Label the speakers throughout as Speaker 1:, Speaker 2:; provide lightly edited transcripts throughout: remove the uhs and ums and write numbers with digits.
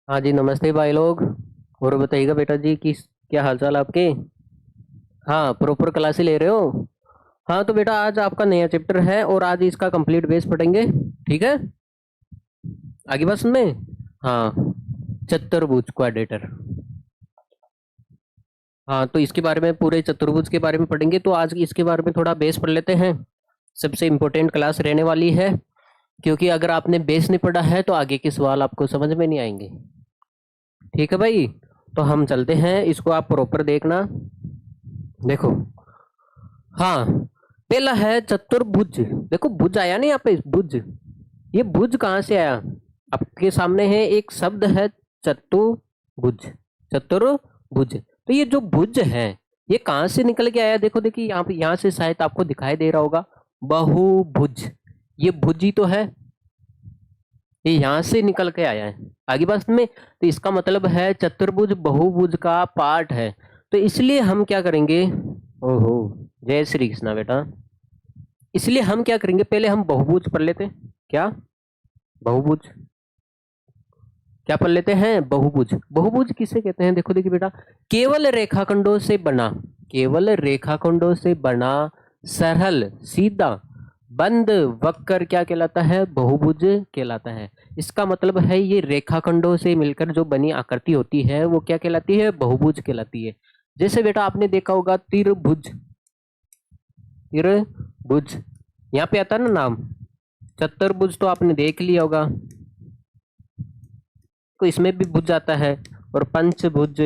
Speaker 1: हाँ जी, नमस्ते भाई लोग। और बताइएगा बेटा जी कि क्या हालचाल आपके। हाँ, प्रॉपर क्लासेस ले रहे हो। हाँ तो बेटा आज आपका नया चैप्टर है और आज इसका कंप्लीट बेस पढ़ेंगे। ठीक है, आगे बात सुनने। हाँ, चतुर्भुज क्वाड्रेटर। हाँ तो इसके बारे में, पूरे चतुर्भुज के बारे में पढ़ेंगे, तो आज इसके बारे में थोड़ा बेस पढ़ लेते हैं। सबसे इम्पोर्टेंट क्लास रहने वाली है, क्योंकि अगर आपने बेस नहीं पढ़ा है तो आगे के सवाल आपको समझ में नहीं आएंगे। ठीक है भाई, तो हम चलते हैं, इसको आप प्रॉपर देखना। देखो, हाँ, पहला है चतुर्भुज। देखो भुज आया नहीं यहाँ पे, भुज। ये भुज कहाँ से आया? आपके सामने है एक शब्द है, चतुर्भुज। चतुर्भुज, तो ये जो भुज है ये कहाँ से निकल के आया? देखो देखिए यहाँ पे, यहाँ से शायद आपको दिखाई दे रहा होगा, बहुभुज। ये भुज ही तो है, ये यहाँ से निकल के आया है। आगे बात में, तो इसका मतलब है चतुर्भुज बहुभुज का पार्ट है। तो इसलिए हम क्या करेंगे, ओहो, जय श्री कृष्णा बेटा। इसलिए हम क्या करेंगे, पहले हम बहुभुज पढ़ लेते हैं। क्या? बहुभुज क्या पढ़ लेते हैं? बहुभुज। बहुभुज किसे कहते हैं? देखो देखिए बेटा, केवल रेखाखंडों से बना, केवल रेखाखंडों से बना सरल सीधा बंद वक्र क्या कहलाता है? बहुभुज कहलाता है। इसका मतलब है ये रेखाखंडों से मिलकर जो बनी आकृति होती है वो क्या कहलाती है? बहुभुज कहलाती है। जैसे बेटा आपने देखा होगा त्रिभुज, त्रिभुज यहाँ पे आता है ना नाम। चतुर्भुज तो आपने देख लिया होगा, तो इसमें भी भुज आता है। और पंचभुज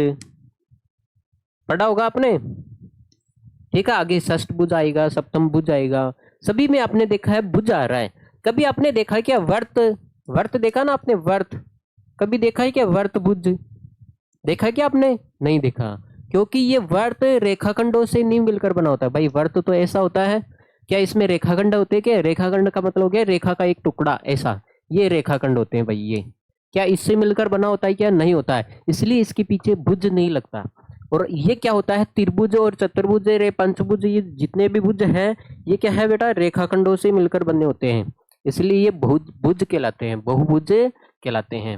Speaker 1: पढ़ा होगा आपने। ठीक है, आगे षष्ठभुज आएगा, सप्तमभुज आएगा। सभी में आपने देखा है भुज आ रहा है। कभी आपने देखा है क्या वर्त? वर्त देखा ना आपने, वर्त कभी देखा है क्या? वर्त भुज देखा है क्या आपने? नहीं देखा, क्योंकि ये वर्त रेखाखंडों से नहीं मिलकर बना होता है भाई। वर्त तो ऐसा होता है, क्या इसमें रेखाखंड होते हैं क्या? रेखाखंड का मतलब हो गया रेखा का एक टुकड़ा, ऐसा ये रेखाखंड होते हैं भाई। ये क्या इससे मिलकर बना होता है क्या? नहीं होता है, इसलिए इसके पीछे भुज नहीं लगता। और ये क्या होता है, त्रिभुज और चतुर्भुज रे पंचभुज, ये जितने भी भुज हैं ये क्या है बेटा? रेखाखंडों से मिलकर बने होते हैं, इसलिए ये भुज भुज कहलाते हैं, बहुभुज कहलाते हैं।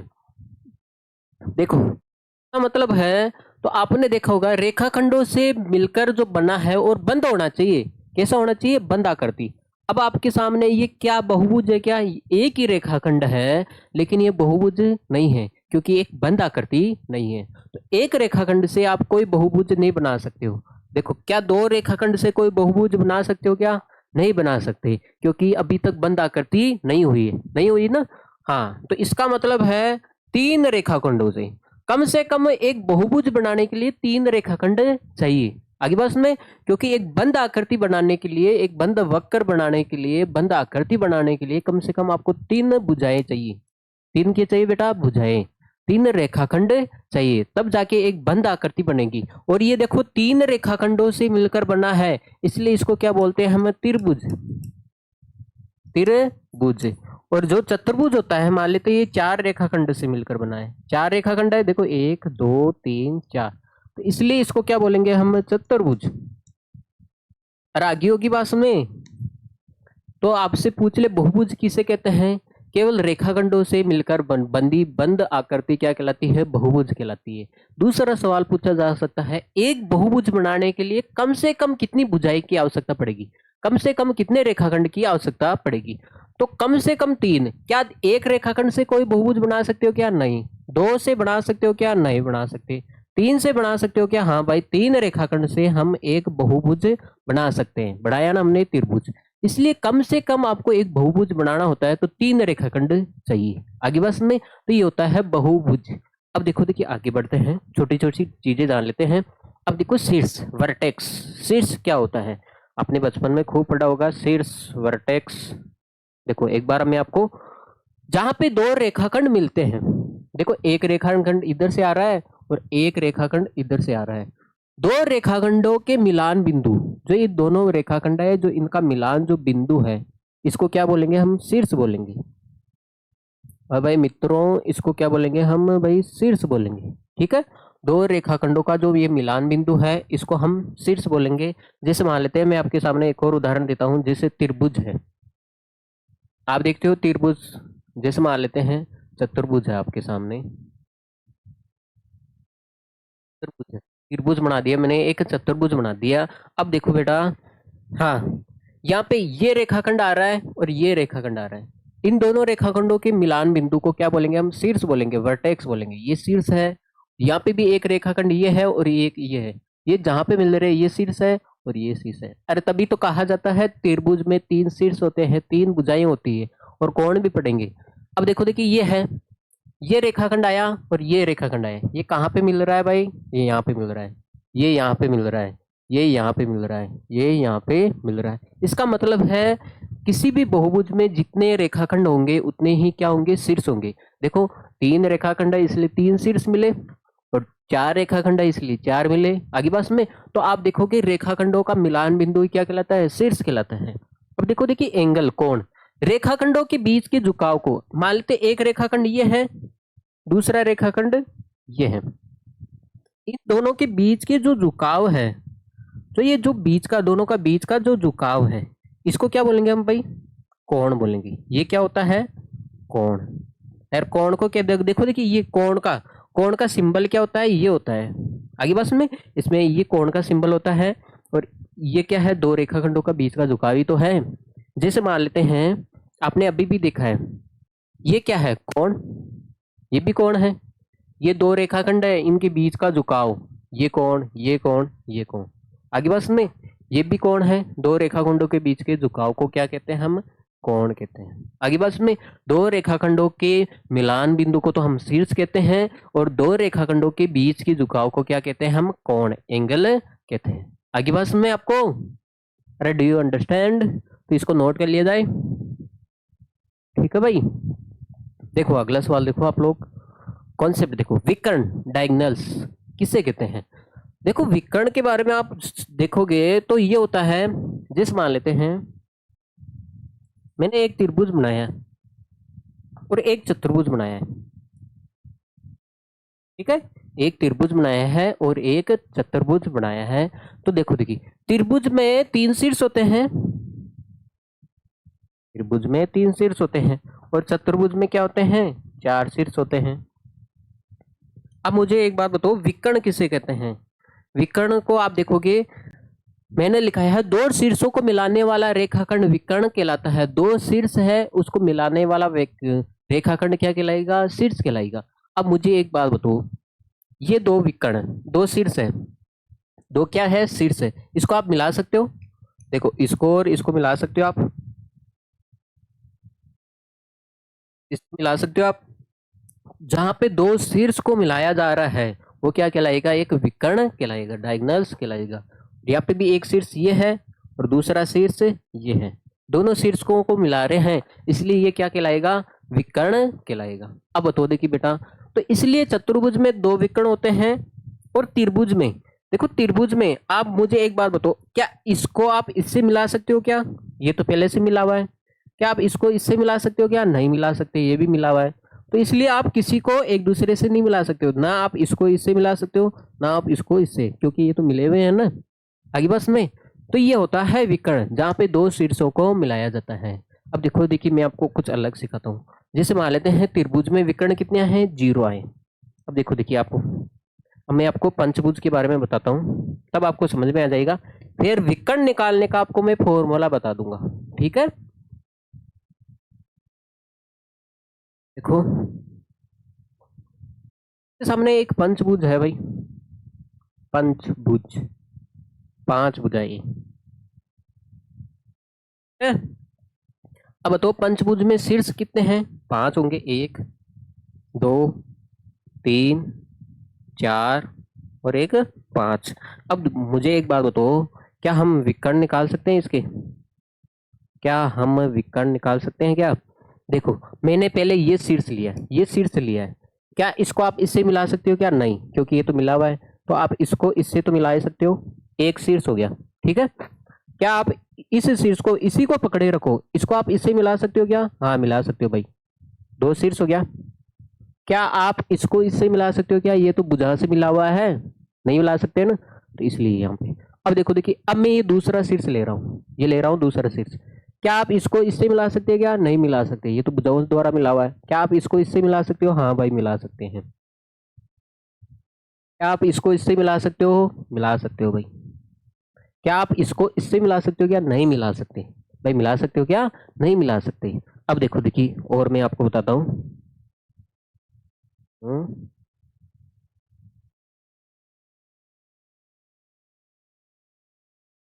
Speaker 1: देखो का मतलब है, तो आपने देखा होगा रेखाखंडों से मिलकर जो बना है और बंद होना चाहिए। कैसा होना चाहिए? बंद आकृति। अब आपके सामने ये क्या बहुभुज है? क्या एक ही रेखाखंड है, लेकिन ये बहुभुज नहीं है, क्योंकि एक बंद आकृति नहीं है। तो एक रेखाखंड से आप कोई बहुभुज नहीं बना सकते हो। देखो, क्या दो रेखाखंड से कोई बहुभुज बना सकते हो? क्या नहीं बना सकते, क्योंकि अभी तक बंद आकृति नहीं हुई है, नहीं हुई ना। हाँ, तो इसका मतलब है तीन रेखाखंडों से कम एक बहुभुज बनाने के लिए तीन रेखाखंड चाहिए। आगे बात में, क्योंकि एक बंद आकृति बनाने के लिए, एक बंद वक्र बनाने के लिए, बंद आकृति बनाने के लिए कम से कम आपको तीन भुजाएं चाहिए। तीन के चाहिए बेटा? भुजाएं, तीन रेखाखंड चाहिए, तब जाके एक बंद आकृति बनेगी। और ये देखो तीन रेखाखंडों से मिलकर बना है, इसलिए इसको क्या बोलते हैं हम? त्रिभुज। त्रिभुज। और जो चतुर्भुज होता है, मान लेते ये चार रेखाखंड से मिलकर बना है। चार रेखाखंड है, देखो, एक दो तीन चार, तो इसलिए इसको क्या बोलेंगे हम? चतुर्भुज। और आगे होगी बात में, तो आपसे पूछ ले बहुभुज किसे कहते हैं? केवल रेखाखंडों से मिलकर बंदी बंद आकृति क्या कहलाती है? बहुभुज कहलाती है। दूसरा सवाल पूछा जा सकता है, एक बहुभुज बनाने के लिए कम से कम कितनी भुजाएं की आवश्यकता पड़ेगी? कम से कम कितने रेखाखंड की आवश्यकता पड़ेगी? तो कम से कम तीन। क्या एक रेखाखंड से कोई बहुभुज बना सकते हो क्या? नहीं। दो से बना सकते हो क्या? नहीं बना सकते। तीन से बना सकते हो क्या? हाँ भाई, तीन रेखाखंड से हम एक बहुभुज बना सकते हैं। बढ़ाया ना हमने, त्रिभुज। इसलिए कम से कम आपको एक बहुभुज बनाना होता है तो तीन रेखाखंड चाहिए। आगे बस में, तो ये होता है बहुभुज। अब देखो देखिए, आगे बढ़ते हैं, छोटी छोटी चीजें जान लेते हैं। अब देखो शीर्ष, वर्टेक्स। शीर्ष क्या होता है? आपने बचपन में खूब पढ़ा होगा शीर्ष, वर्टेक्स। देखो एक बार मैं आपको, जहां पे दो रेखाखंड मिलते हैं, देखो एक रेखाखंड इधर से आ रहा है और एक रेखाखंड इधर से आ रहा है। दो रेखाखंडों के मिलान बिंदु, जो ये दोनों रेखाखंड है, जो इनका मिलान जो बिंदु है, इसको क्या बोलेंगे हम? शीर्ष बोलेंगे। और भाई मित्रों, इसको क्या बोलेंगे हम? भाई शीर्ष बोलेंगे। ठीक है, दो रेखाखंडों का जो ये मिलान बिंदु है इसको हम शीर्ष बोलेंगे। जैसे मान लेते हैं, मैं आपके सामने एक और उदाहरण देता हूं, जैसे त्रिभुज है। आप देखते हो त्रिभुज, जैसे मान लेते हैं चतुर्भुज है आपके सामने। चतुर्भुज है, त्रिभुज बना दिया मैंने, एक चतुर्भुज बना दिया। अब देखो बेटा, हाँ, यहाँ पे ये रेखाखंड आ रहा है और ये रेखाखंड आ रहा है। इन दोनों रेखाखंडों के मिलान बिंदु को क्या बोलेंगे हम? शीर्ष बोलेंगे, वर्टेक्स बोलेंगे। ये शीर्ष है, यहाँ पे भी एक रेखाखंड ये है और एक ये है। ये जहां पे मिल रहे हैं ये शीर्ष है और ये शीर्ष है। अरे तभी तो कहा जाता है त्रिभुज में 3 शीर्ष होते हैं, 3 भुजाएं होती है और कोण भी पड़ेंगे। अब देखो, देखिए ये है, ये रेखाखंड आया और ये रेखाखंड आया। ये कहाँ पे मिल रहा है भाई? ये यहाँ पे मिल रहा है, ये यहाँ पे मिल रहा है, ये यहाँ पे मिल रहा है, ये यहाँ पे मिल रहा है। इसका मतलब है किसी भी बहुभुज में जितने रेखाखंड होंगे उतने ही क्या होंगे? शीर्ष होंगे। देखो 3 रेखाखंड है इसलिए 3 शीर्ष मिले, और 4 रेखाखंड है इसलिए 4 मिले। आगे बात में तो आप देखोगे रेखाखंडों का मिलान बिंदु क्या कहलाता है? शीर्ष कहलाता है। अब देखो, देखिए एंगल, कोण, रेखाखंडों के बीच के झुकाव को मान लेते, एक रेखाखंड ये है, दूसरा रेखाखंड ये है। इन दोनों के बीच के जो झुकाव है, तो ये जो बीच का, दोनों का बीच का जो झुकाव है, इसको क्या बोलेंगे हम भाई? कोण बोलेंगे। ये क्या होता है? कोण। यार कोण को क्या, देखो देखिए ये कोण का सिंबल क्या होता है? ये होता है। आगे बात में इसमें ये कोण का सिंबल होता है, और ये क्या है? 2 रेखाखंडों का बीच का झुकाव ही तो है। जैसे मान लेते हैं, आपने अभी भी देखा है, ये क्या है? कोण। ये भी कोण है। ये 2 रेखाखंड है, इनके बीच का झुकाव, ये कोण, ये कोण, ये कोण। आगे बात में ये भी कोण है, 2 रेखाखंडों के बीच के झुकाव को क्या कहते हैं हम? कोण कहते हैं। आगे बात में 2 रेखाखंडों के मिलान बिंदु को तो हम शीर्ष कहते हैं, और 2 रेखाखंडों के बीच के झुकाव को क्या कहते हैं हम? कोण, एंगल कहते हैं। आगे बात में आपको, अरे डू यू अंडरस्टैंड? तो इसको नोट कर लिया जाए, ठीक है भाई। देखो अगला सवाल देखो आप लोग, कॉन्सेप्ट देखो, विकर्ण, डायगोनल्स किसे कहते हैं? देखो विकर्ण के बारे में आप देखोगे तो ये होता है, जैसे मान लेते हैं मैंने एक त्रिभुज बनाया और एक चतुर्भुज बनाया है, ठीक है? एक त्रिभुज बनाया है और एक चतुर्भुज बनाया है। तो देखो, देखिए त्रिभुज में 3 शीर्ष होते हैं, त्रिभुज में 3 शीर्ष होते हैं, और चतुर्भुज में क्या होते हैं? 4 शीर्ष होते हैं। अब मुझे एक बात बताओ, विकर्ण किसे कहते हैं? विकर्ण को आप देखोगे, मैंने लिखा है 2 शीर्षों को मिलाने वाला रेखाखंड विकर्ण कहलाता है। 2 शीर्ष है, उसको मिलाने वाला रेखाखंड क्या कहलाएगा? शीर्ष कहलाएगा। अब मुझे एक बात बताओ, ये 2 विकर्ण, 2 शीर्ष है, 2 क्या है? शीर्ष है। इसको आप मिला सकते हो, देखो इसको और इसको मिला सकते हो आप, इसको मिला सकते हो आप। जहां पे 2 शीर्ष को मिलाया जा रहा है वो क्या कहलाएगा? एक विकर्ण कहलाएगा, डायगोनल्स कहलाएगा। यहाँ पे भी एक शीर्ष ये है और दूसरा शीर्ष ये है, दोनों शीर्षों को मिला रहे हैं, इसलिए ये क्या कहलाएगा? विकर्ण कहलाएगा। अब बताओ, देखिए बेटा, तो इसलिए चतुर्भुज में 2 विकर्ण होते हैं, और त्रिभुज में, देखो त्रिभुज में आप मुझे एक बात बताओ, क्या इसको आप इससे मिला सकते हो क्या? ये तो पहले से मिला हुआ है। क्या आप इसको इससे मिला सकते हो क्या? नहीं मिला सकते, ये भी मिला हुआ है। तो इसलिए आप किसी को एक दूसरे से नहीं मिला सकते हो, ना आप इसको इससे मिला सकते हो, ना आप इसको इससे, क्योंकि ये तो मिले हुए हैं ना। आगे बस में तो ये होता है विकर्ण, जहाँ पे 2 शीर्षों को मिलाया जाता है। अब देखो, देखिए मैं आपको कुछ अलग सिखाता हूँ। जैसे मान लेते हैं त्रिभुज में विकर्ण कितने हैं? 0 आए। अब देखो, देखिए आपको, अब मैं आपको पंचभुज के बारे में बताता हूँ, तब आपको समझ में आ जाएगा। फिर विकर्ण निकालने का आपको मैं फॉर्मूला बता दूंगा, ठीक है? देखो सामने एक पंचभुज है भाई, पंचभुज, 5 भुजाएं है। अब बताओ पंचभुज में शीर्ष कितने हैं? 5 होंगे, 1 2 3 4 और एक 5। अब मुझे एक बात बताओ, क्या हम विकर्ण निकाल सकते हैं इसके? क्या हम विकर्ण निकाल सकते हैं क्या? देखो मैंने पहले ये शीर्ष लिया है, ये शीर्ष लिया है, क्या इसको आप इससे मिला सकते हो क्या? नहीं, क्योंकि ये तो मिला हुआ है। तो आप इसको इससे तो मिला ही सकते हो, एक शीर्ष हो गया, ठीक है? क्या आप इस शीर्ष को, इसी को पकड़े रखो, इसको आप इससे मिला सकते हो क्या? हाँ मिला सकते हो भाई, 2 शीर्ष हो गया। क्या आप इसको इससे मिला सकते हो क्या? ये तो भुजा से मिला हुआ है, नहीं मिला सकते ना, तो इसलिए यहाँ पे। अब देखो, देखिए अब मैं ये दूसरा शीर्ष ले रहा हूँ, ये ले रहा हूँ दूसरा शीर्ष। क्या आप इसको इससे मिला सकते हैं क्या? नहीं मिला सकते, ये तो भुजाओं द्वारा मिला हुआ है। क्या आप इसको इससे मिला सकते हो? हाँ भाई मिला सकते हैं। क्या आप इसको इससे मिला सकते हो? मिला सकते हो भाई। क्या आप इसको इससे मिला सकते हो क्या? नहीं मिला सकते भाई। मिला सकते हो क्या? नहीं मिला सकते। अब देखो, देखिए और मैं आपको बताता हूँ। हम्म,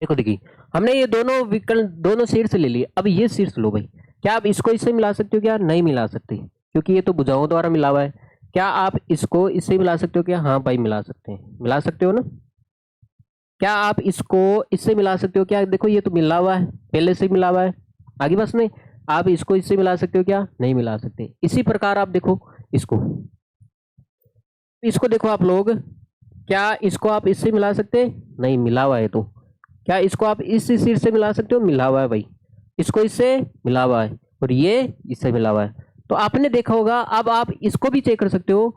Speaker 1: देखो देखिए, हमने ये दोनों विकल्प, दोनों शीर्ष ले लिए। अब ये शीर्ष लो भाई। क्या आप इसको इससे मिला सकते हो क्या? नहीं मिला सकते, क्योंकि ये तो भुजाओं द्वारा मिला हुआ है। क्या आप इसको इससे मिला सकते हो क्या? हाँ भाई, मिला सकते हैं। मिला सकते हो ना? क्या आप इसको इससे मिला सकते हो क्या? देखो ये तो मिला हुआ है, पहले से ही मिला हुआ है। आगे बस में आप इसको इससे मिला सकते हो क्या? नहीं मिला सकते। इसी प्रकार आप देखो इसको, इसको देखो आप लोग। क्या इसको आप इससे मिला सकते हैं? नहीं, मिला हुआ है तो। क्या इसको आप इस सिर से मिला सकते हो? मिला हुआ है भाई। इसको इससे मिला हुआ है, और ये इससे मिला हुआ है। तो आपने देखा होगा। अब आप इसको भी चेक कर सकते हो।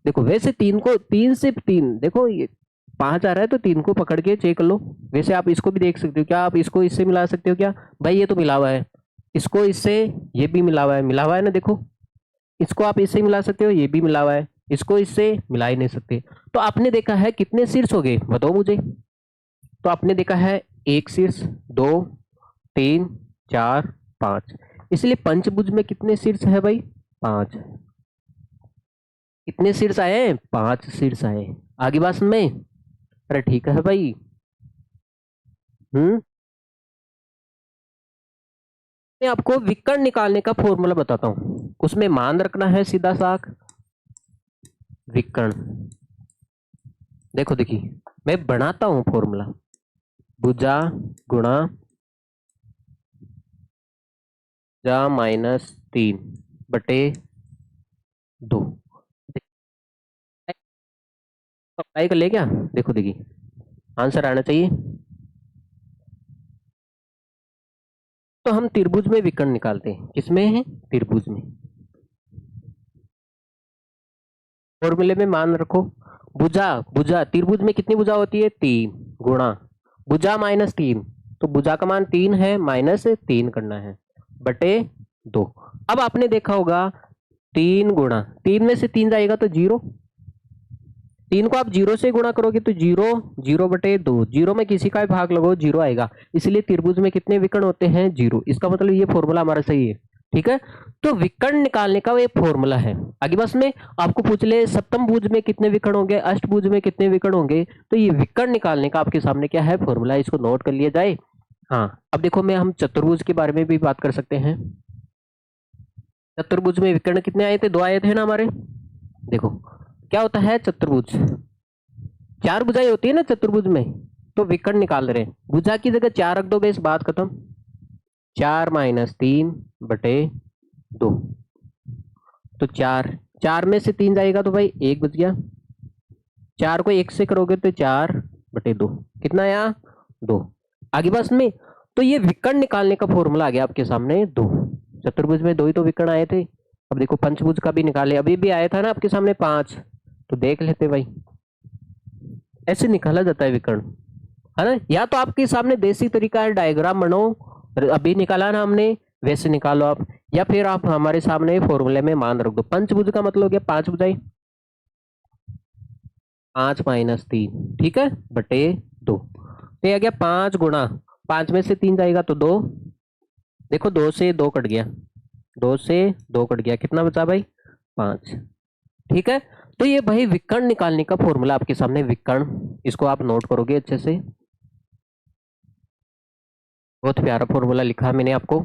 Speaker 1: देखो वैसे तीन को, तीन से तीन, देखो ये पांच आ रहा है तो तीन को पकड़ के चेक कर लो। वैसे आप इसको भी देख सकते हो। क्या आप इसको इससे मिला सकते हो क्या? भाई ये तो मिला हुआ है। इसको इससे, ये भी मिला हुआ है। मिला हुआ है ना? देखो, इसको आप इससे मिला सकते हो, ये भी मिला हुआ है। इसको इससे मिला ही नहीं सकते। तो आपने देखा है कितने शीर्ष हो गए, बताओ मुझे। तो आपने देखा है एक शीर्ष, दो, तीन, चार, पांच। इसलिए पंचभुज में कितने शीर्ष है भाई? पांच। कितने शीर्ष आए? पांच शीर्ष आए। आगे बात में? अरे ठीक है भाई। हम्म। मैं आपको विकर्ण निकालने का फॉर्मूला बताता हूँ। उसमें मान रखना है सीधा साख विकर्ण। देखो देखिए, मैं बनाता हूँ फॉर्मूला। भुजा गुणा जा माइनस तीन बटे दो। अप्लाई कर ले क्या? देखो देखिए, आंसर आना चाहिए। तो हम त्रिभुज में विकर्ण निकालते हैं। किसमें है? त्रिभुज में। फॉर्मूले में मान रखो। भुजा, भुजा त्रिभुज में कितनी भुजा होती है? तीन। गुणा भुजा माइनस तीन, तो भुजा का मान तीन है, माइनस तीन करना है, बटे दो। अब आपने देखा होगा, तीन गुणा तीन में से तीन जाएगा तो जीरो। तीन को आप जीरो से गुणा करोगे तो जीरो, जीरो बटे दो। जीरो में किसी का भी भाग लगाओ जीरो आएगा। इसलिए त्रिभुज में कितने विकर्ण होते हैं? जीरो। इसका मतलब ये फॉर्मूला हमारा सही है। ठीक है। तो विकर्ण निकालने का वो एक फॉर्मूला है। आगे बस में आपको पूछ ले सप्तम भुज में कितने विकर्ण होंगे, अष्टभुज में कितने विकर्ण होंगे, तो ये विकर्ण निकालने का आपके सामने क्या है? फॉर्मूला। इसको नोट कर लिया जाए। हाँ, अब देखो, मैं हम चतुर्भुज के बारे में भी बात कर सकते हैं। चतुर्भुज में विकर्ण कितने आए थे? दो आए थे ना हमारे। देखो क्या होता है चतुर्भुज, चार भुजाएं होती है ना चतुर्भुज में। तो विकर्ण निकाल रहे हैं, भुजा की जगह चार रख दो, बेस बात खत्म। चार माइनस तीन बटे दो। तो चार, चार में से तीन जाएगा तो भाई एक बच गया। चार को एक से करोगे तो चार बटे दो। कितना आया? दो। आगे बस में, तो ये विकर्ण निकालने का फॉर्मूला आ गया आपके सामने, दो। चतुर्भुज में दो ही तो विकर्ण आए थे। अब देखो पंचभुज का भी निकाले, अभी भी आया था ना आपके सामने पांच। तो देख लेते भाई, ऐसे निकाला जाता है विकर्ण, है ना? या तो आपके सामने देसी तरीका है, डायग्राम बनो, अभी निकाला ना हमने, वैसे निकालो आप। या फिर आप हमारे सामने फॉर्मूले में मान रख दो। पंचभुज का मतलब हो गया पांच भुजाएं, पांच माइनस तीन, ठीक है, बटे दो। तो ये आ गया पांच गुणा, पांच में से तीन जाएगा तो दो। देखो दो से दो कट गया, दो से दो कट गया, कितना बचा भाई? पांच। ठीक है। तो ये भाई विकर्ण निकालने का फॉर्मूला आपके सामने, विकर्ण। इसको आप नोट करोगे अच्छे से। बहुत प्यारा फॉर्मूला लिखा मैंने आपको।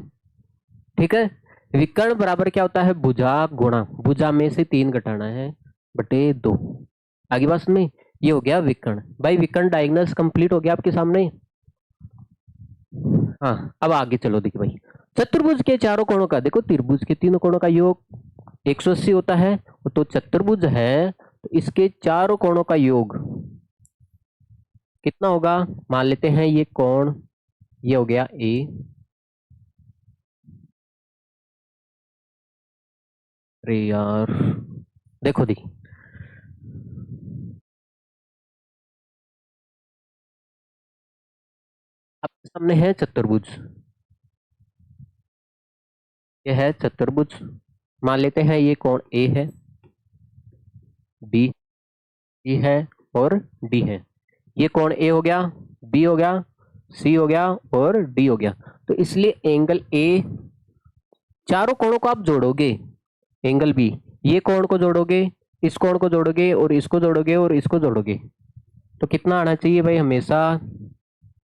Speaker 1: ठीक है। विकर्ण बराबर क्या होता है? भुजा गुणा, भुजा में से तीन घटाना है, बटे दो। आगे बात में, ये हो गया विकर्ण। भाई विकर्ण डायगोनल्स कंप्लीट हो गया आपके सामने। हाँ, अब आगे चलो। देखिए भाई, चतुर्भुज के चारों कोणों का, देखो त्रिभुज के तीनों कोणों का योग 180 होता है। तो चतुर्भुज है तो इसके चारों कोणों का योग कितना होगा? मान लेते हैं ये कोण, ये हो गया ए। अरे यार, देखो दी, आपके सामने है चतुर्भुज। ये है चतुर्भुज। मान लेते हैं ये कोण ए है, बी, ई है, और डी है। ये कोण ए हो गया, बी हो गया, सी हो गया और डी हो गया। तो इसलिए एंगल ए, चारों कोणों को आप जोड़ोगे, एंगल बी, ये कोण को जोड़ोगे, इस कोण को जोड़ोगे और इसको जोड़ोगे और इसको जोड़ोगे, तो कितना आना चाहिए भाई? हमेशा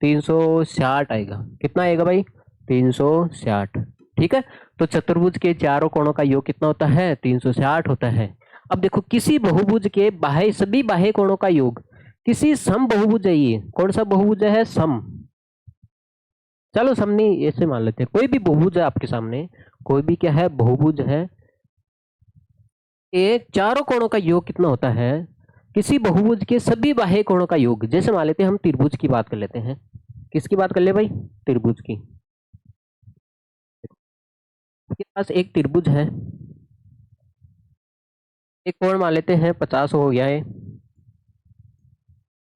Speaker 1: 360 आएगा। कितना आएगा भाई? 360। ठीक है, तो चतुर्भुज के चारों कोणों का योग कितना होता है? 360 होता है। अब देखो, किसी बहुभुज के बाह्य, सभी बाह्य कोणों का योग, किसी सम बहुभुज है, ये कौन सा बहुभुज है? सम। चलो सम नहीं, ऐसे मान लेते हैं, कोई भी बहुभुज है आपके सामने, कोई भी क्या है? बहुभुज है। ये चारों कोणों का योग कितना होता है? किसी बहुभुज के सभी बाह्य कोणों का योग। जैसे मान लेते हैं हम त्रिभुज की बात कर लेते हैं। किसकी बात कर ले भाई? त्रिभुज की। आपके पास एक त्रिभुज है, एक कोण मान लेते हैं 50 हो गया है,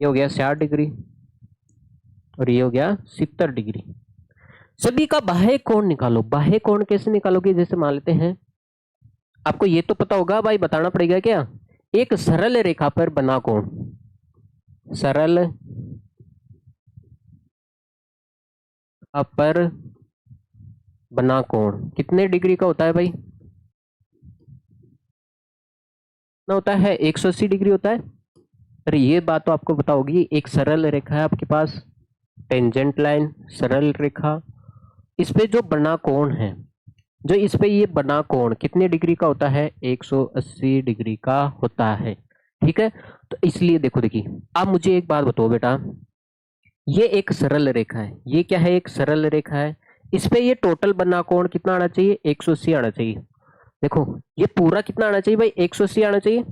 Speaker 1: ये हो गया 60 डिग्री और ये हो गया 70 डिग्री। सभी का बाह्य कोण निकालो। बाह्य कोण कैसे निकालोगे? जैसे मान लेते हैं, आपको ये तो पता होगा भाई, बताना पड़ेगा क्या? एक सरल रेखा पर बना कोण, सरल पर बना कोण कितने डिग्री का होता है भाई? कितना होता है? 180 डिग्री होता है। अरे ये बात तो आपको पता होगी। एक सरल रेखा है आपके पास, टेंजेंट लाइन, सरल रेखा, इस पे जो बना कोण है, जो इस पे ये बना कोण कितने डिग्री का होता है? 180 डिग्री का होता है। ठीक है, तो इसलिए देखो, देखिए, आप मुझे एक बात बताओ बेटा, ये एक सरल रेखा है, ये क्या है? एक सरल रेखा है। इस पे ये टोटल बना कोण कितना आना चाहिए? 180 आना चाहिए। देखो, ये पूरा कितना आना चाहिए भाई? 180 आना चाहिए।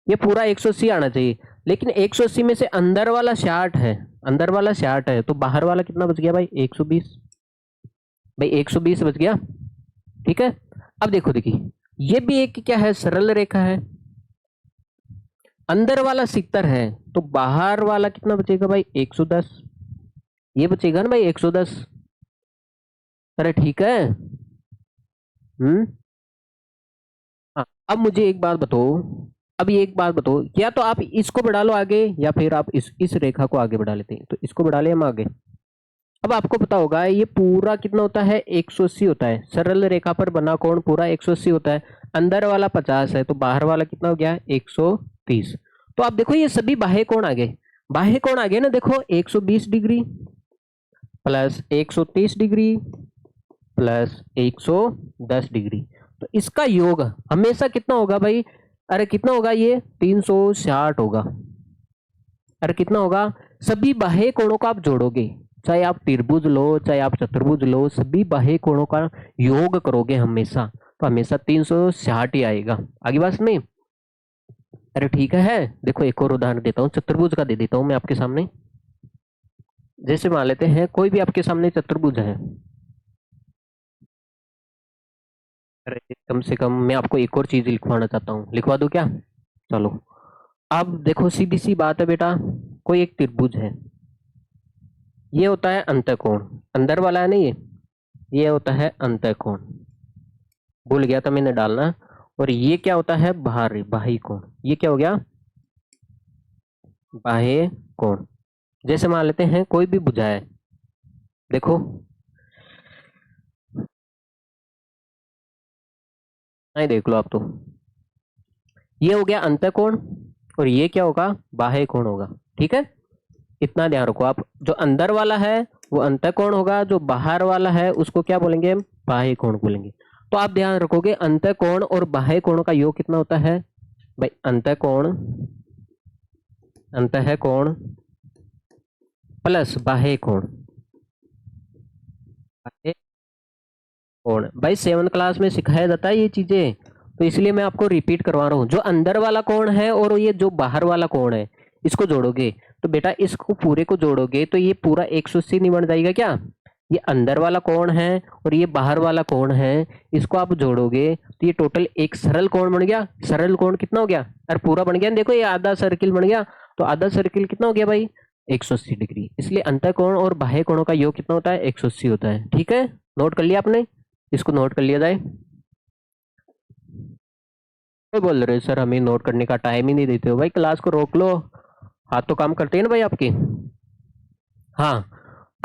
Speaker 1: ये पूरा 180 आना चाहिए, लेकिन 180 में से अंदर वाला 60 है, अंदर वाला 60 है, तो बाहर वाला कितना बच गया भाई? 120। भाई 120 बच गया। ठीक है, अब देखो, देखिए, ये भी एक क्या है? सरल रेखा है। अंदर वाला 70 है, तो बाहर वाला कितना बचेगा भाई? 110। ये बचेगा ना भाई 110। अरे ठीक है। हम्म। हाँ, अब मुझे एक बात बताओ, अब ये एक बात बताओ, या तो आप इसको बढ़ा लो आगे, या फिर आप इस रेखा को आगे बढ़ा लेते हैं। तो इसको बढ़ा ले हम आगे। अब आपको पता होगा ये पूरा कितना होता है? 180 होता है। सरल रेखा पर बना कोण पूरा 180 होता है। अंदर वाला 50 है, तो बाहर वाला कितना हो गया? 130। तो आप देखो, ये सभी बाह्य कोण आ गए। बाह्य कोण आ गए ना, देखो, 120 degree plus 130 degree plus 110 degree. तो इसका योग हमेशा कितना होगा भाई? अरे कितना होगा? ये 360 होगा। अरे कितना होगा? सभी बाह्य कोणों का आप जोड़ोगे, चाहे आप त्रिभुज लो, चाहे आप चतुर्भुज लो, सभी बाह्य कोणों का योग करोगे हमेशा, तो हमेशा 360 ही आएगा। आगे बात में। अरे ठीक है, देखो एक और उदाहरण देता हूँ, चतुर्भुज का दे देता हूँ मैं आपके सामने। जैसे मान लेते हैं कोई भी आपके सामने चतुर्भुज है। अरे कम से कम मैं आपको एक और चीज लिखवाना चाहता हूँ, लिखवा दूं क्या? चलो, अब देखो, सीधी सी बात है बेटा, कोई एक त्रिभुज है, ये होता है अंतःकोण, अंदर वाला है ना, ये होता है अंतःकोण, भूल गया था मैंने डालना। और ये क्या होता है? बाहरी, बाह्य कोण। ये क्या हो गया? बाह्य कोण। जैसे मान लेते हैं कोई भी भुजा है, देखो, नहीं देख लो आप तो, ये हो गया अंतःकोण और ये क्या होगा? बाह्य कोण होगा। ठीक है, इतना ध्यान रखो आप, जो अंदर वाला है वो अंतःकोण होगा, जो बाहर वाला है उसको क्या बोलेंगे हम? बाह्य कोण बोलेंगे। तो आप ध्यान रखोगे, अंतःकोण और बाह्य कोण का योग कितना होता है भाई? अंतःकोण, अंतःकोण प्लस बाह्य कोण, बाह्य कोण। भाई 7 क्लास में सिखाया जाता है ये चीजें, तो इसलिए मैं आपको रिपीट करवा रहा हूँ। जो अंदर वाला कोण है और ये जो बाहर वाला कोण है, इसको जोड़ोगे तो बेटा, इसको पूरे को जोड़ोगे तो ये पूरा 180 नहीं बन जाएगा क्या? ये अंदर वाला कोण है और ये बाहर वाला कोण है, इसको आप जोड़ोगे तो ये टोटल एक सरल कोण बन गया। सरल कोण कितना हो गया? अरे पूरा बन गया, देखो ये आधा सर्किल बन गया। तो आधा सर्किल कितना हो गया भाई? 180 डिग्री। इसलिए अंतःकोण और बाह्य कोणों का योग कितना होता है? 180 होता है। ठीक है, नोट कर लिया आपने? इसको नोट कर लिया जाए। कोई बोल रहे हो सर हमें नोट करने का टाइम ही नहीं देते हो। भाई क्लास को रोक लो, हाथ तो काम करते हैं ना भाई आपके। हाँ,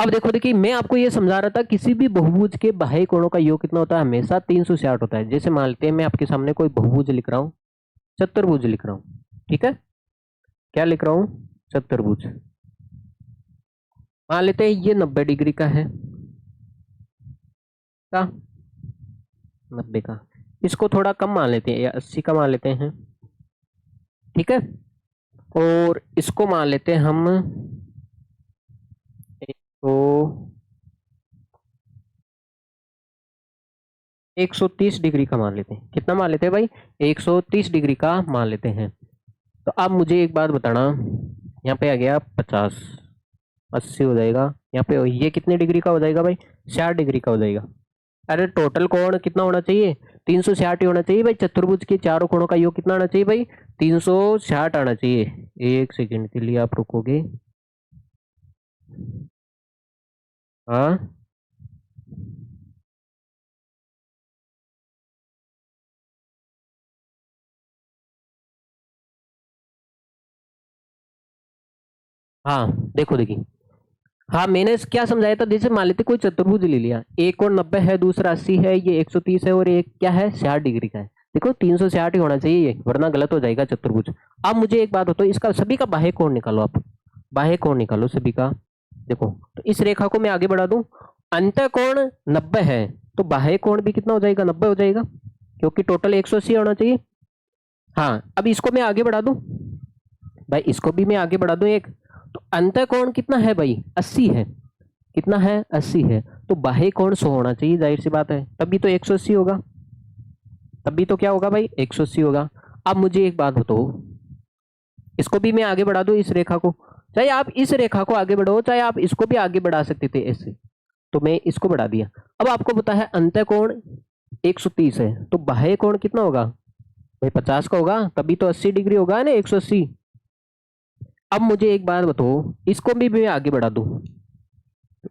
Speaker 1: अब देखो, देखिए मैं आपको ये समझा रहा था, किसी भी बहुभुज के बाह्य कोणों का योग कितना होता है, हमेशा 360 होता है। जैसे मान लेते हैं मैं आपके सामने कोई बहुभुज लिख रहा हूँ, चतुर्भुज लिख रहा हूँ, ठीक है, क्या लिख रहा हूँ, चतुर्भुज। मान लेते हैं ये 90 डिग्री का है, का 90 का, इसको थोड़ा कम मान लेते हैं या 80 का मान लेते हैं, ठीक है, और इसको मान लेते हैं हम 130 डिग्री का मान लेते हैं। कितना मान लेते हैं भाई, 130 डिग्री का मान लेते हैं। तो अब मुझे एक बात बताना, यहाँ पे आ गया 50, 80 हो जाएगा, यहाँ पे ये कितने डिग्री का हो जाएगा भाई, 60 डिग्री का हो जाएगा। अरे टोटल कोण कितना होना चाहिए, 360 ही होना चाहिए भाई। चतुर्भुज के चारों कोणों का योग कितना आना चाहिए भाई, 360 आना चाहिए। एक सेकंड के लिए आप रुकोगे, हाँ हाँ, देखो देखिए, हाँ मैंने क्या समझाया था, जैसे मान लेते कोई चतुर्भुज ले लिया, एक कोण 90 है, दूसरा 80 है, ये 130 है, और एक क्या है 60 डिग्री का है। देखो 360 ही होना चाहिए ये, वरना गलत हो जाएगा चतुर्भुज। अब मुझे एक बात बताओ, इसका सभी का बाह्य कोण निकालो, आप बाह्य कोण निकालो सभी का। देखो तो इस रेखा को मैं आगे बढ़ा दूं, अंत कोण 90 है, तो बाह्य कोण भी कितना हो जाएगा, 90 हो जाएगा, क्योंकि टोटल 180 होना चाहिए। हाँ, अब इसको मैं आगे बढ़ा दूं भाई, इसको भी मैं आगे बढ़ा दूं एक, तो अंत कोण कितना है भाई, 80 है, कितना है 80 है, तो बाह्य कोण 100 होना चाहिए, जाहिर सी बात है, तभी तो 180 होगा, तभी तो क्या होगा भाई 180 होगा। अब मुझे एक बात बताओ, इसको भी मैं आगे बढ़ा दूं इस रेखा को, चाहे आप इस रेखा को आगे बढ़ाओ, चाहे आप इसको भी आगे बढ़ा सकते थे ऐसे, तो मैं इसको बढ़ा दिया। अब आपको पता है अंत कोण 130 है, तो बाह्य कोण कितना होगा भाई, 50 का होगा, तभी तो 80 डिग्री होगा ना, 180। अब मुझे एक बात बताओ, इसको भी मैं आगे बढ़ा दूं,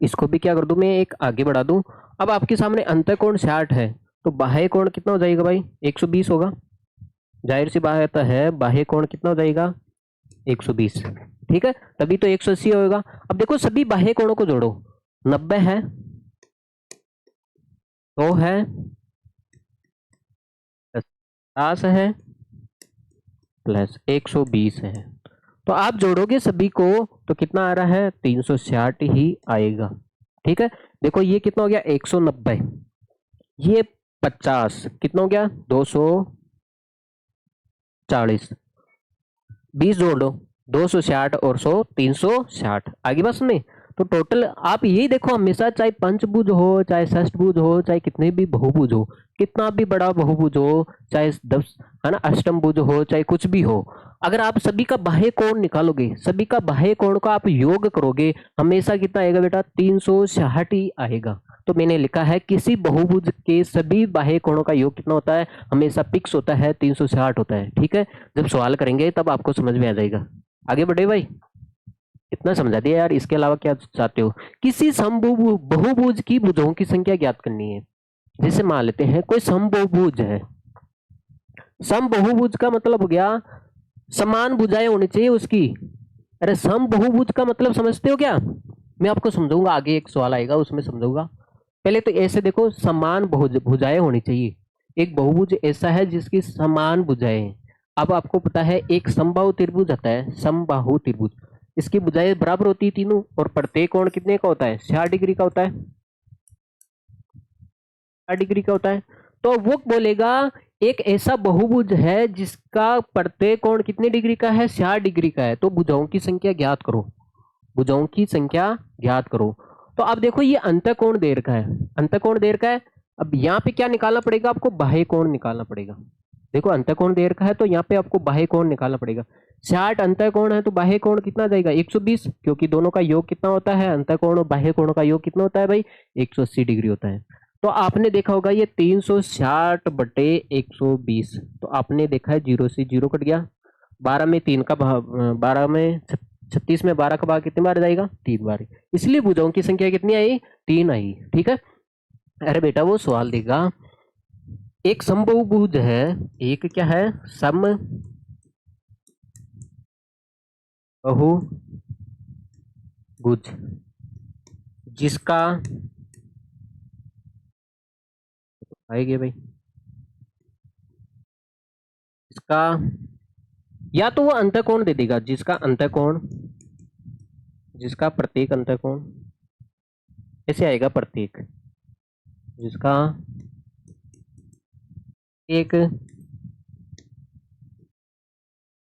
Speaker 1: इसको भी क्या कर दूं मैं, एक आगे बढ़ा दूं। अब आपके सामने अंतःकोण 60 है, तो बाह्य कोण कितना हो जाएगा भाई, 120 होगा, जाहिर सी बात है, बाह्य कोण कितना हो जाएगा 120, ठीक है, तभी तो 180 होगा। अब देखो सभी बाह्य कोणों को जोड़ो, 90 है, 100 है, 50 है, प्लस 120 है, तो आप जोड़ोगे सभी को तो कितना आ रहा है, 360 ही आएगा, ठीक है। देखो ये कितना हो गया 190, ये 50 कितना हो गया 240, 20 जोड़ लो, 260 और 100 360, आगे बस में। तो टोटल आप यही देखो, हमेशा चाहे पंचभुज हो, चाहे षष्ठभुज हो, चाहे कितने भी बहुभुज हो, कितना भी बड़ा बहुभुज हो, चाहे 10 है ना अष्टमभुज हो, चाहे कुछ भी हो, अगर आप सभी का बाह्य कोण निकालोगे, सभी का बाह्य कोण का आप योग करोगे, हमेशा कितना आएगा बेटा, 360 ही आएगा। तो मैंने लिखा है किसी बहुभुज के सभी बाह्य कोणों का योग कितना होता है, हमेशा फिक्स होता है, 360 होता है, ठीक है। जब सवाल करेंगे तब आपको समझ में आ जाएगा। आगे बढ़े भाई, इतना समझा दिया यार, इसके अलावा क्या चाहते हो। किसी समभुज बहुभुज की भुजाओं की संख्या ज्ञात करनी है। जैसे मान लेते हैं कोई समबहुभुज है, समबहुभुज का मतलब हो गया समान भुजाएं होनी चाहिए उसकी। अरे समबहुभुज का मतलब समझते हो क्या, मैं आपको समझाऊंगा, आगे एक सवाल आएगा उसमें समझाऊंगा। पहले तो ऐसे देखो, समान भुजाएं होनी चाहिए। एक बहुभुज ऐसा है जिसकी समान भुजाएं हैं। अब आपको पता है एक समबाहु त्रिभुज आता है, समबाहु त्रिभुज, इसकी भुजाएं बराबर होती है तीनों, और प्रत्येक कोण कितने का होता है, 60 डिग्री का होता है, 60 डिग्री का होता है। तो वो बोलेगा एक ऐसा बहुभुज है जिसका प्रत्येक कोण कितने डिग्री का है, 60 डिग्री का है, तो भुजाओं की संख्या ज्ञात करो, भुजाओं की संख्या ज्ञात करो। तो अब देखो ये अंतःकोण दे रखा है, अंतःकोण दे रखा है। अब यहाँ पे क्या निकालना पड़ेगा आपको, बाह्य कोण निकालना पड़ेगा। देखो अंतःकोण दे रखा है, तो यहाँ पे आपको बाह्य कोण निकालना पड़ेगा। 60 अंतःकोण है, तो बाह्य कोण कितना जाएगा 120, क्योंकि दोनों का योग कितना होता है, अंतःकोण और बाह्य कोण का योग कितना होता है भाई, 180 डिग्री होता है। तो आपने देखा होगा ये 360 बटे 120, तो आपने देखा है 0 से 0 कट गया, 12 में 3 का भाग, 12 में 36 में 12 का भाग कितनी बार जाएगा, 3 बार, इसलिए भुजाओं की संख्या कितनी आई, 3 आई, ठीक है। अरे बेटा वो सवाल देगा एक समबहुभुज है, एक क्या है, समबहुभुज जिसका आएगी भाई, इसका या तो वो अंतःकोण दे देगा, जिसका अंतःकोण, जिसका प्रत्येक अंतःकोण ऐसे आएगा, प्रत्येक जिसका एक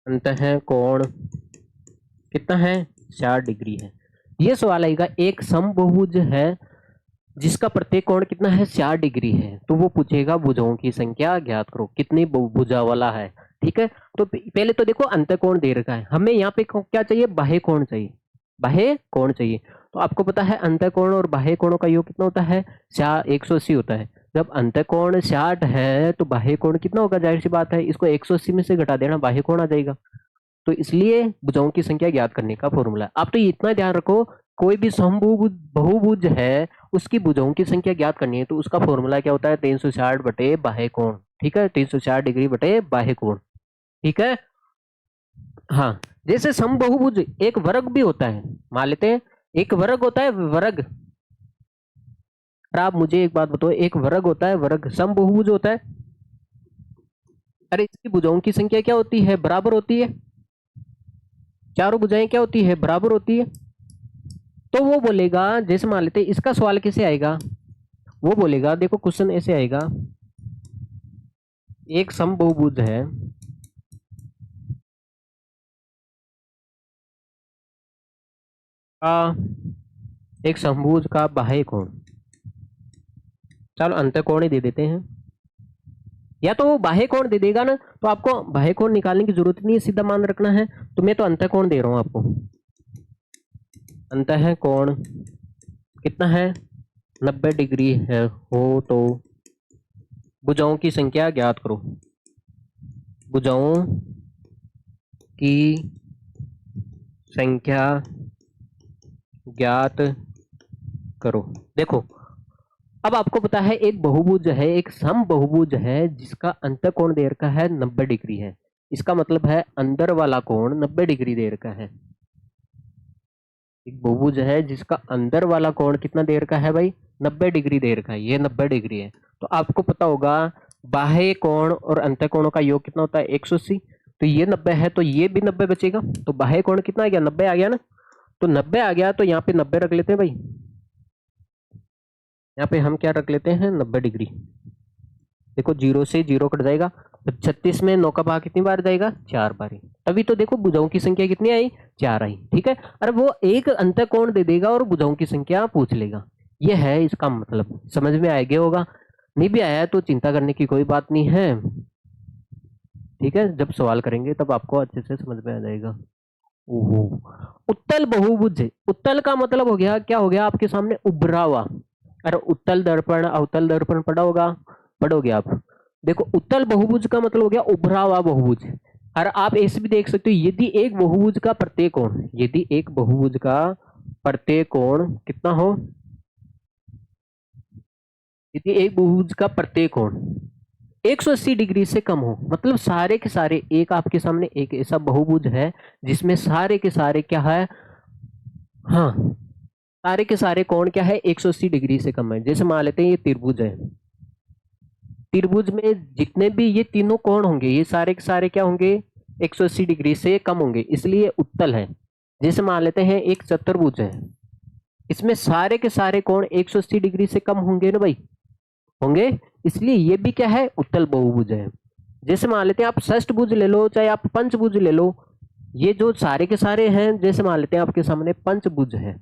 Speaker 1: अंतःकोण कितना है, 4 डिग्री है। ये सवाल आएगा, एक समबहुभुज है जिसका प्रत्येक कोण कितना है, 4 डिग्री है, तो वो पूछेगा भुजाओं की संख्या ज्ञात करो, कितनी भुजा वाला है। ठीक है, तो पहले तो देखो अंतःकोण दे रखा है, हमें यहाँ पे क्या चाहिए, बाह्य कोण चाहिए, बाह्य कोण चाहिए। तो आपको पता है अंतःकोण और बाह्य कोणों का योग कितना होता है, 180 होता है। जब अंतःकोण 60 है तो बाह्य कोण कितना होगा, जाहिर सी बात है, इसको 180 में से घटा देना, बाह्य कोण आ जाएगा। तो इसलिए भुजाओं की संख्या ज्ञात करने का फॉर्मूला। आप तो इतना ध्यान रखो, कोई भी समभुज बहुभुज है उसकी भुजाओं की संख्या ज्ञात करनी है तो उसका फॉर्मूला क्या होता है, 360 बटे बाह्य कोण। ठीक है, 360 डिग्री बटे बाह्य कोण। ठीक है, हाँ, जैसे समबहुभुज एक वर्ग भी होता है, मान लेते हैं एक वर्ग होता है, वर्ग। आप मुझे एक बात बताओ, एक वर्ग होता है, वर्ग समबहुभुज होता है, अरे इसकी भुजाओं की संख्या क्या होती है, बराबर होती है, चारों भुजाएं क्या होती है, बराबर होती है। तो वो बोलेगा, जैसे मान लेते इसका सवाल कैसे आएगा, वो बोलेगा, देखो क्वेश्चन ऐसे आएगा, एक समबहुभुज है, एक समभुज का बाह्य कोण, चलो अंतःकोण ही दे देते हैं, या तो वो बाह्य कोण दे देगा ना, तो आपको बाह्य कोण निकालने की जरूरत नहीं है, सीधा मान रखना है। तो मैं तो अंतःकोण दे रहा हूं आपको, अंतःकोण कितना है, 90 डिग्री है हो तो भुजाओं की संख्या ज्ञात करो, भुजाओं की संख्या ज्ञात करो। देखो अब आपको पता है एक बहुभुज है, एक समबहुभुज है जिसका अंतःकोण दे रखा है 90 डिग्री है, इसका मतलब है अंदर वाला कोण 90 डिग्री दे रखा है। एक बहुभुज है जिसका अंदर वाला कोण कितना दे रखा है भाई, 90 डिग्री दे रखा है, ये 90 डिग्री है। तो आपको पता होगा बाह्य कोण और अंतःकोणों का योग कितना होता है, 180। तो ये 90 है तो ये भी 90 बचेगा, तो बाह्य कोण कितना आ गया, 90 आ गया ना। तो 90 आ गया तो यहाँ पे 90 रख लेते हैं भाई, यहाँ पे हम क्या रख लेते हैं, 90 डिग्री। देखो 0 से 0 कट जाएगा, तो 36 में 9 का भाग कितनी बार जाएगा, 4 बार। तभी तो देखो भुजाओं की संख्या कितनी आई, 4 आई। ठीक है, अरे वो एक अंतःकोण दे देगा और भुजाओं की संख्या पूछ लेगा, ये है इसका मतलब। समझ में आ गया होगा, नहीं भी आया तो चिंता करने की कोई बात नहीं है। ठीक है, जब सवाल करेंगे तब आपको अच्छे से समझ में आ जाएगा। ओहो, उत्तल बहुभुज, उत्तल का मतलब हो गया, क्या हो गया आपके सामने, उभरा हुआ। अरे उत्तल दर्पण अवतल दर्पण पढ़ा होगा, पढ़ोगे आप। देखो उत्तल बहुभुज का मतलब हो गया उभरा हुआ बहुभुज। और आप ऐसे भी देख सकते हो, यदि एक बहुभुज का प्रत्येक कोण, यदि एक बहुभुज का प्रत्येक कोण कितना हो, यदि एक बहुभुज का प्रत्येक कोण 180 डिग्री से कम हो, मतलब सारे के सारे, एक आपके सामने एक ऐसा बहुभुज है जिसमें सारे के सारे क्या है, हाँ, सारे के सारे कोण क्या है, 180 डिग्री से कम है। जैसे मान लेते हैं ये त्रिभुज है, त्रिभुज में जितने भी ये तीनों कोण होंगे ये सारे के सारे क्या होंगे, 180 डिग्री से कम होंगे, इसलिए उत्तल है। जैसे मान लेते हैं एक चतुर्भुज है, इसमें सारे के सारे कोण 180 डिग्री से कम होंगे ना भाई, होंगे, इसलिए ये भी क्या है, उत्तल बहुभुज है। जैसे मान लेते हैं आप षष्ठभुज ले लो चाहे आप पंचभुज ले लो, ये जो सारे के सारे हैं, जैसे मान लेते हैं आपके सामने पंचभुज है,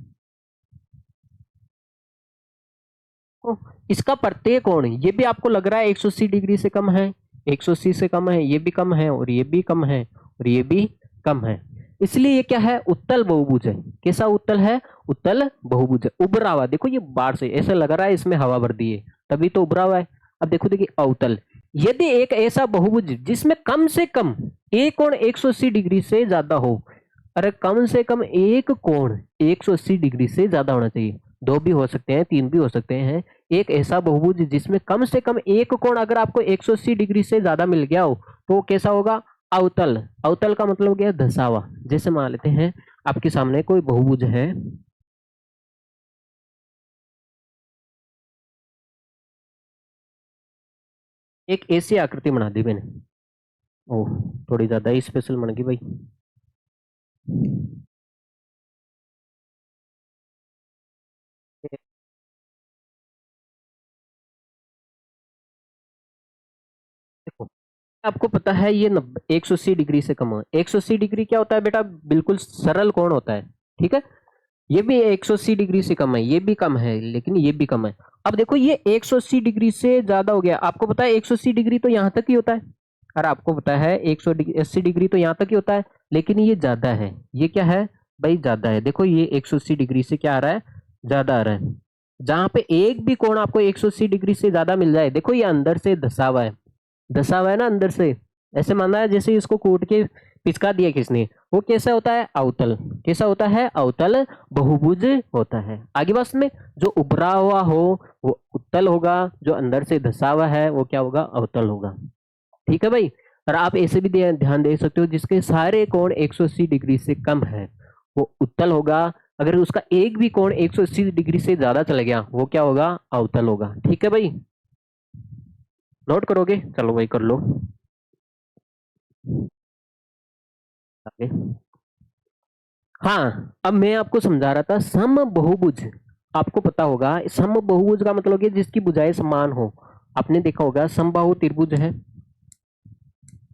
Speaker 1: तो इसका प्रत्येक कोण ये भी आपको लग रहा है 180 डिग्री से कम है, 180 से कम है, ये भी कम है और ये भी कम है और ये भी कम है, इसलिए ये क्या है, उत्तल बहुभुज है। कैसा उत्तल है, उत्तल बहुभुज है, उभरा हुआ। देखो ये बाढ़ से ऐसा लग रहा है इसमें हवा भर दी है, तभी तो उभरा हुआ है। अब देखो, देखिए अवतल, यदि एक ऐसा बहुभुज जिसमें कम से कम एक कोण 180 डिग्री से ज्यादा हो, अरे कम से कम एक कोण 180 डिग्री से ज्यादा होना चाहिए, दो भी हो सकते हैं, तीन भी हो सकते हैं। एक ऐसा बहुभुज जिसमें कम से कम एक कोण अगर आपको 180 डिग्री से ज्यादा मिल गया हो तो वो कैसा होगा? अवतल। अवतल का मतलब क्या है? धंसा हुआ। जैसे मान लेते हैं आपके सामने कोई बहुभुज है, एक ऐसी आकृति बना दी मैंने। ओह, थोड़ी ज्यादा ही स्पेशल बन गई भाई। देखो, आपको पता है ये 180 डिग्री से कम है। 180 डिग्री क्या होता है बेटा? बिल्कुल सरल कोण होता है। ठीक है, ये भी 180 डिग्री से कम है, ये भी कम है, लेकिन ये भी कम है। अब देखो ये 180 डिग्री से ज्यादा हो गया। आपको पता है 180 डिग्री तो यहाँ तक ही होता है। अरे आपको पता है 180 डिग्री तो यहाँ तक ही होता है, लेकिन ये ज्यादा है। ये क्या है भाई? ज्यादा है। देखो ये 180 डिग्री से क्या आ रहा है? ज्यादा आ रहा है। जहां पे एक भी कोण आपको 180 डिग्री से ज्यादा मिल जाए, देखो ये अंदर से धसा हुआ है। धसा हुआ है ना अंदर से। ऐसे मानना है जैसे इसको कूट के पिचका दिया किसने। वो कैसा होता है? अवतल। कैसा होता है? अवतल बहुभुज होता है। आगे बस में जो उभरा हुआ हो वो उत्तल होगा, जो अंदर से धसा हुआ है वो क्या होगा? अवतल होगा। ठीक है भाई। और आप ऐसे भी ध्यान दे सकते हो जिसके सारे कोण 180 डिग्री से कम है वो उत्तल होगा। अगर उसका एक भी कोण 180 डिग्री से ज्यादा चला गया वो क्या होगा? अवतल होगा। ठीक है भाई, नोट करोगे? चलो भाई कर लो आगे। हाँ, अब मैं आपको समझा रहा था समबाहुभुज। आपको पता होगा समबाहुभुज का मतलब है जिसकी भुजाएं समान हो। आपने देखा होगा समबाहु त्रिभुज है,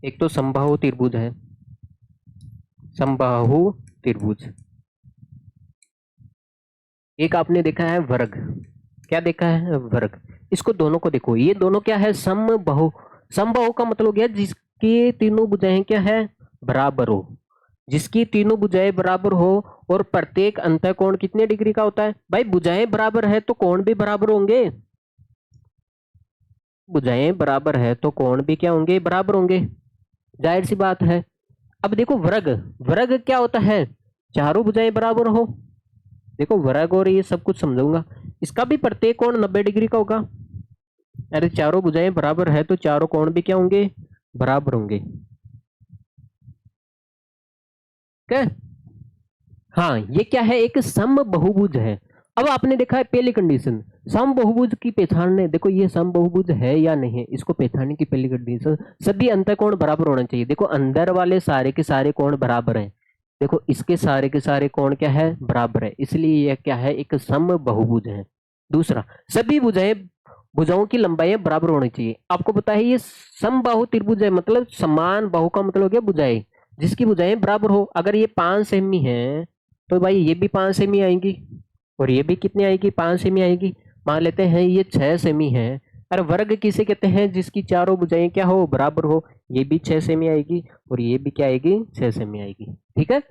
Speaker 1: एक तो समबाहु त्रिभुज है, समबाहु त्रिभुज। एक आपने देखा है वर्ग। क्या देखा है? वर्ग। इसको दोनों को देखो, ये दोनों क्या है? समबाहु। समबाहु का मतलब हो गया जिसकी तीनों भुजाएं क्या है? बराबर हो। जिसकी तीनों भुजाएं बराबर हो और प्रत्येक अंतःकोण कितने डिग्री का होता है? भाई भुजाएं बराबर है तो कोण भी बराबर होंगे। भुजाएं बराबर है तो कोण भी क्या होंगे? बराबर होंगे। जाहिर सी बात है। अब देखो वर्ग। वर्ग क्या होता है? चारों भुजाएं बराबर हो। देखो वर्ग और ये सब कुछ समझाऊंगा। इसका भी प्रत्येक कोण 90 डिग्री का होगा। अरे चारों भुजाएं बराबर है तो चारों कोण भी क्या होंगे? बराबर होंगे। ठीक है। हाँ, ये क्या है? एक समबाहुभुज है। अब आपने देखा है पहली कंडीशन, समबाहुभुज की पहचानने, देखो ये समबाहुभुज है या नहीं है इसको पहचानने की पहली कंडीशन सभी अंतःकोण बराबर होना चाहिए। देखो अंदर वाले सारे के सारे कोण बराबर हैं। देखो इसके सारे के सारे कोण क्या है? बराबर है, इसलिए यह क्या है? एक समबाहुभुज है। दूसरा, सभी भुजाएं भुजाओं की लंबाई बराबर होनी चाहिए। आपको पता है ये समबाहु त्रिभुज है, मतलब समान बाहु का मतलब हो गया भुजाएं। जिसकी भुजाएं बराबर हो, अगर ये 5 सेमी है तो भाई ये भी 5 सेमी आएंगी और ये भी कितनी आएगी? 5 सेमी आएगी। मान लेते हैं ये 6 सेमी है। अरे वर्ग किसे कहते हैं? जिसकी चारों भुजाएं क्या हो? बराबर हो। ये भी 6 सेमी आएगी और ये भी क्या आएगी? 6 सेमी आएगी। ठीक है।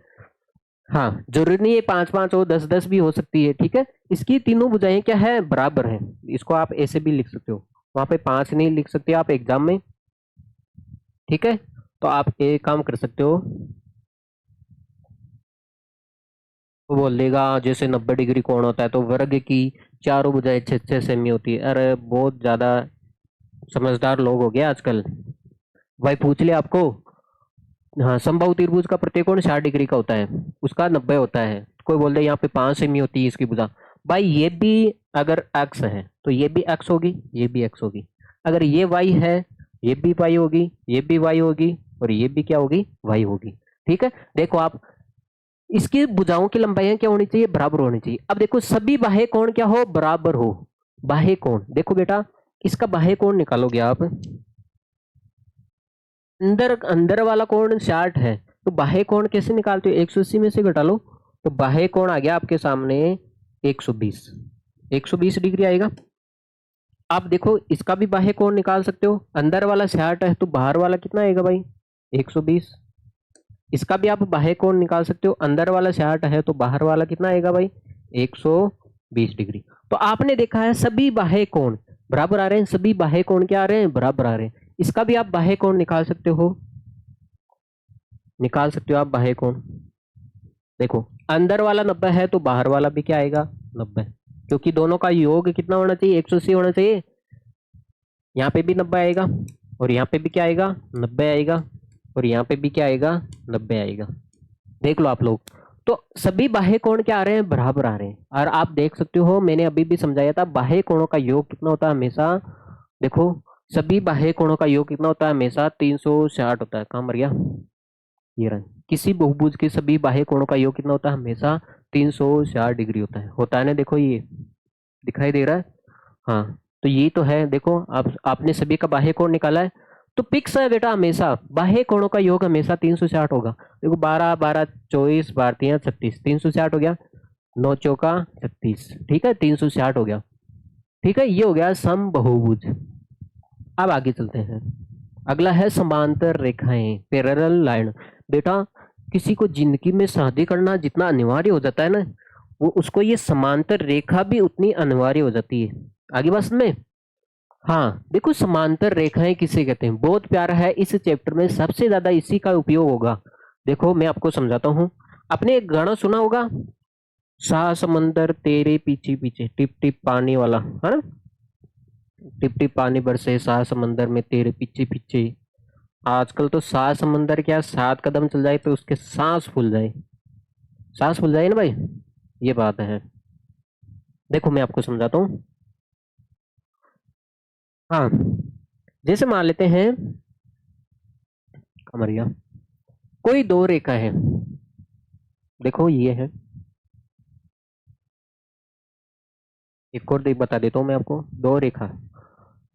Speaker 1: हाँ, जरूरी नहीं है 5 5 हो, 10 10 भी हो सकती है। ठीक है, इसकी तीनों भुजाएं क्या है? बराबर है। इसको आप ऐसे भी लिख सकते हो, वहां पे 5 नहीं लिख सकते आप एग्जाम में। ठीक है, तो आप एक काम कर सकते हो, वो बोल देगा जैसे 90 डिग्री कोण होता है तो वर्ग की चारों भुजाएं 6 6 सेमी होती है। अरे बहुत ज्यादा समझदार लोग हो गए आजकल। भाई पूछ लिया आपको। हाँ, समबाहु त्रिभुज का प्रत्येक कोण 60 डिग्री का होता है, उसका 90 होता है। कोई बोल दे यहाँ पे 5 सेमी होती है इसकी भुजा। भाई ये भी अगर एक्स है तो ये भी एक्स होगी, ये भी एक्स होगी। अगर ये वाई है, ये भी वाई होगी, ये भी वाई होगी और ये भी क्या होगी? वाई होगी। ठीक है, देखो आप इसकी भुजाओं की लंबाई क्या होनी चाहिए? बराबर होनी चाहिए। अब देखो सभी बाह्य कोण क्या हो? बराबर हो। बाह्य कोण देखो बेटा, इसका बाह्य कोण निकालोगे आप, अंदर अंदर वाला कोण 60 है तो बाह्य कोण कैसे निकालते हो? 180 में से घटा लो तो बाह्य कोण आ गया आपके सामने 120। 120 डिग्री आएगा। आप देखो इसका भी बाह्य कोण निकाल सकते हो। अंदर वाला 60 है तो बाहर वाला कितना आएगा भाई? 120। इसका भी आप बाह्य कोण निकाल सकते हो। अंदर वाला 60 है तो बाहर वाला कितना आएगा भाई? 120 डिग्री। तो आपने देखा है सभी बाह्य कोण बराबर आ रहे हैं। सभी बाह्य कोण क्या आ रहे हैं? बराबर आ रहे हैं। इसका भी आप बाह्य कोण निकाल सकते हो। निकाल सकते हो आप बाह्य कोण। देखो अंदर वाला 90 है तो बाहर वाला भी क्या आएगा? 90। क्योंकि दोनों का योग कितना होना चाहिए, 180 होना चाहिए। यहाँ पे भी 90 आएगा और यहाँ पे भी क्या आएगा, 90 आएगा और यहाँ पे भी क्या आएगा, 90 आएगा। देख लो आप लोग, तो सभी बाह्य कोण क्या आ रहे हैं, बराबर आ रहे हैं। और आप देख सकते हो, मैंने अभी भी समझाया था, बाह्य कोणों का योग कितना होता है हमेशा, देखो सभी बाह्य कोणों का योग कितना होता है हमेशा, 360 होता है। कहाँ मर गया, ये रहा। किसी बहुभुज के सभी बाह्य कोणों का योग कितना होता है हमेशा, 360 डिग्री होता है ना। देखो ये दिखाई दे रहा है, हाँ तो ये तो है। देखो आपने सभी का बाह्य कोण निकाला है, तो फिक्स है बेटा, हमेशा बाह्य कोणों का योग हमेशा 360 होगा। देखो 12 12 24 12 36, 360 हो गया, 9 चौका 36, ठीक है 360 हो गया। ठीक है, ये हो गया समबाहुभुज। अब आगे चलते हैं, अगला है समांतर रेखाएं, पैरेलल लाइन। बेटा किसी को जिंदगी में शादी करना जितना अनिवार्य हो जाता है ना, वो उसको ये समांतर रेखा भी उतनी अनिवार्य हो जाती है। आगे बात में, हाँ देखो समांतर रेखाएं किसे कहते हैं, बहुत प्यारा है। इस चैप्टर में सबसे ज्यादा इसी का उपयोग होगा। देखो मैं आपको समझाता हूँ। आपने एक गाना सुना होगा, सा समंदर तेरे पीछे पीछे, टिप टिप पानी वाला, है ना, टिप टिप पानी बरसे सा समंदर में तेरे पीछे पीछे। आजकल तो सा समंदर क्या, 7 कदम चल जाए तो उसके सांस फूल जाए, सांस फूल जाए ना भाई, ये बात है। देखो मैं आपको समझाता हूँ। हाँ जैसे मान लेते हैं, कमरिया कोई दो रेखा है, देखो ये है, एक और बता देता हूँ मैं आपको, दो रेखा।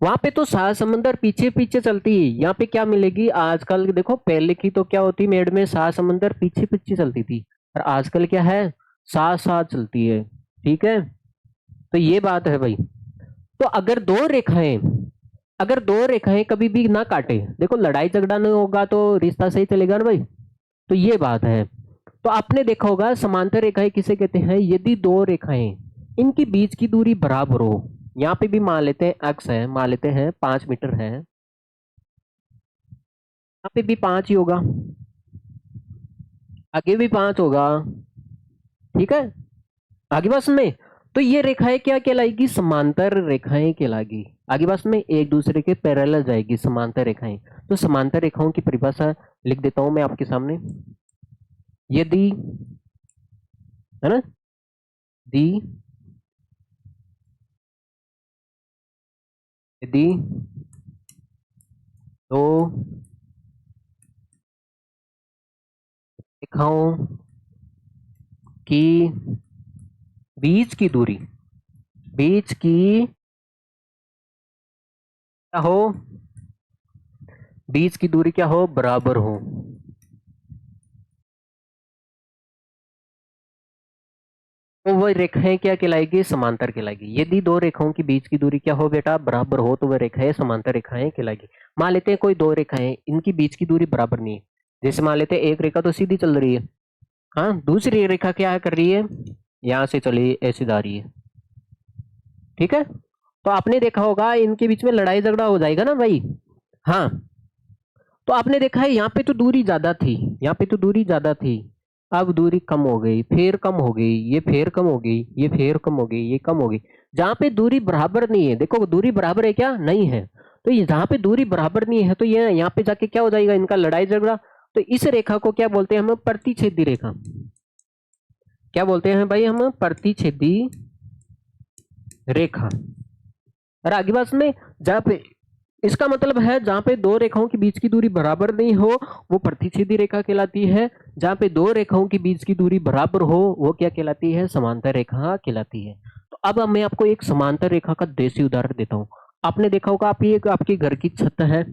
Speaker 1: वहां पे तो सात समंदर पीछे पीछे चलती है, यहाँ पे क्या मिलेगी आजकल, देखो पहले की तो क्या होती मेड में, सात समंदर पीछे पीछे चलती थी, और आजकल क्या है, साथ साथ चलती है। ठीक है, तो ये बात है भाई। तो अगर दो रेखाएं कभी भी ना काटे, देखो लड़ाई झगड़ा नहीं होगा तो रिश्ता सही चलेगा ना भाई, तो ये बात है। तो आपने देखा होगा समांतर रेखाएं किसे कहते हैं, यदि दो रेखाएं इनकी बीच की दूरी बराबर हो, यहाँ पे भी मान लेते हैं एक्स है, मान लेते हैं 5 मीटर है, यहाँ पे भी 5 ही होगा, आगे भी 5 होगा। ठीक है, आगे बस में, तो ये रेखाएं क्या कहलाएगी, समांतर रेखाएं कहलाएगी। आगे बस में एक दूसरे के पैरेलल जाएगी समांतर रेखाएं। तो समांतर रेखाओं की परिभाषा लिख देता हूं मैं आपके सामने, यदि, है ना, दी यदि दो रेखाओं की बीच की क्या हो, बीच की दूरी क्या हो, बराबर हो, तो वह रेखाएं क्या कहलाएगी, समांतर कहलाएगी। यदि दो रेखाओं की बीच की दूरी क्या हो बेटा, बराबर हो, तो वह रेखाएं समांतर रेखाएं कहलाएगी। मान लेते हैं कोई दो रेखाएं, इनकी बीच की दूरी बराबर नहीं है। जैसे मान लेते हैं एक रेखा तो सीधी चल रही है, हाँ दूसरी रेखा क्या कर रही है, यहां से चली ऐसी जा रही है। ठीक है, तो आपने देखा होगा इनके बीच में लड़ाई झगड़ा हो जाएगा ना भाई। हाँ, तो आपने देखा है यहाँ पे तो दूरी ज्यादा थी, यहाँ पे तो दूरी ज्यादा थी, अब दूरी कम हो गई, फिर कम हो गई, ये फिर कम हो गई, ये फिर कम हो गई, ये कम हो गई। जहाँ पे दूरी बराबर नहीं है, देखो दूरी बराबर है क्या, नहीं है, तो ये जहाँ पे दूरी बराबर नहीं है तो ये यहाँ पे जाके क्या हो जाएगा, इनका लड़ाई झगड़ा। तो इस रेखा को क्या बोलते हैं हम, प्रतिच्छेदी रेखा। क्या बोलते हैं भाई हम, प्रतिच्छेदी रेखा। और आगे बात में, जहाँ पे, इसका मतलब है जहां पे दो रेखाओं के बीच की दूरी बराबर नहीं हो वो प्रतिच्छेदी रेखा कहलाती है, जहां पे दो रेखाओं के बीच की दूरी बराबर हो वो क्या कहलाती है, समांतर रेखा कहलाती है। तो अब मैं आपको एक समांतर रेखा का देसी उदाहरण देता हूँ। आपने देखा होगा, आप ये आपके घर की छत है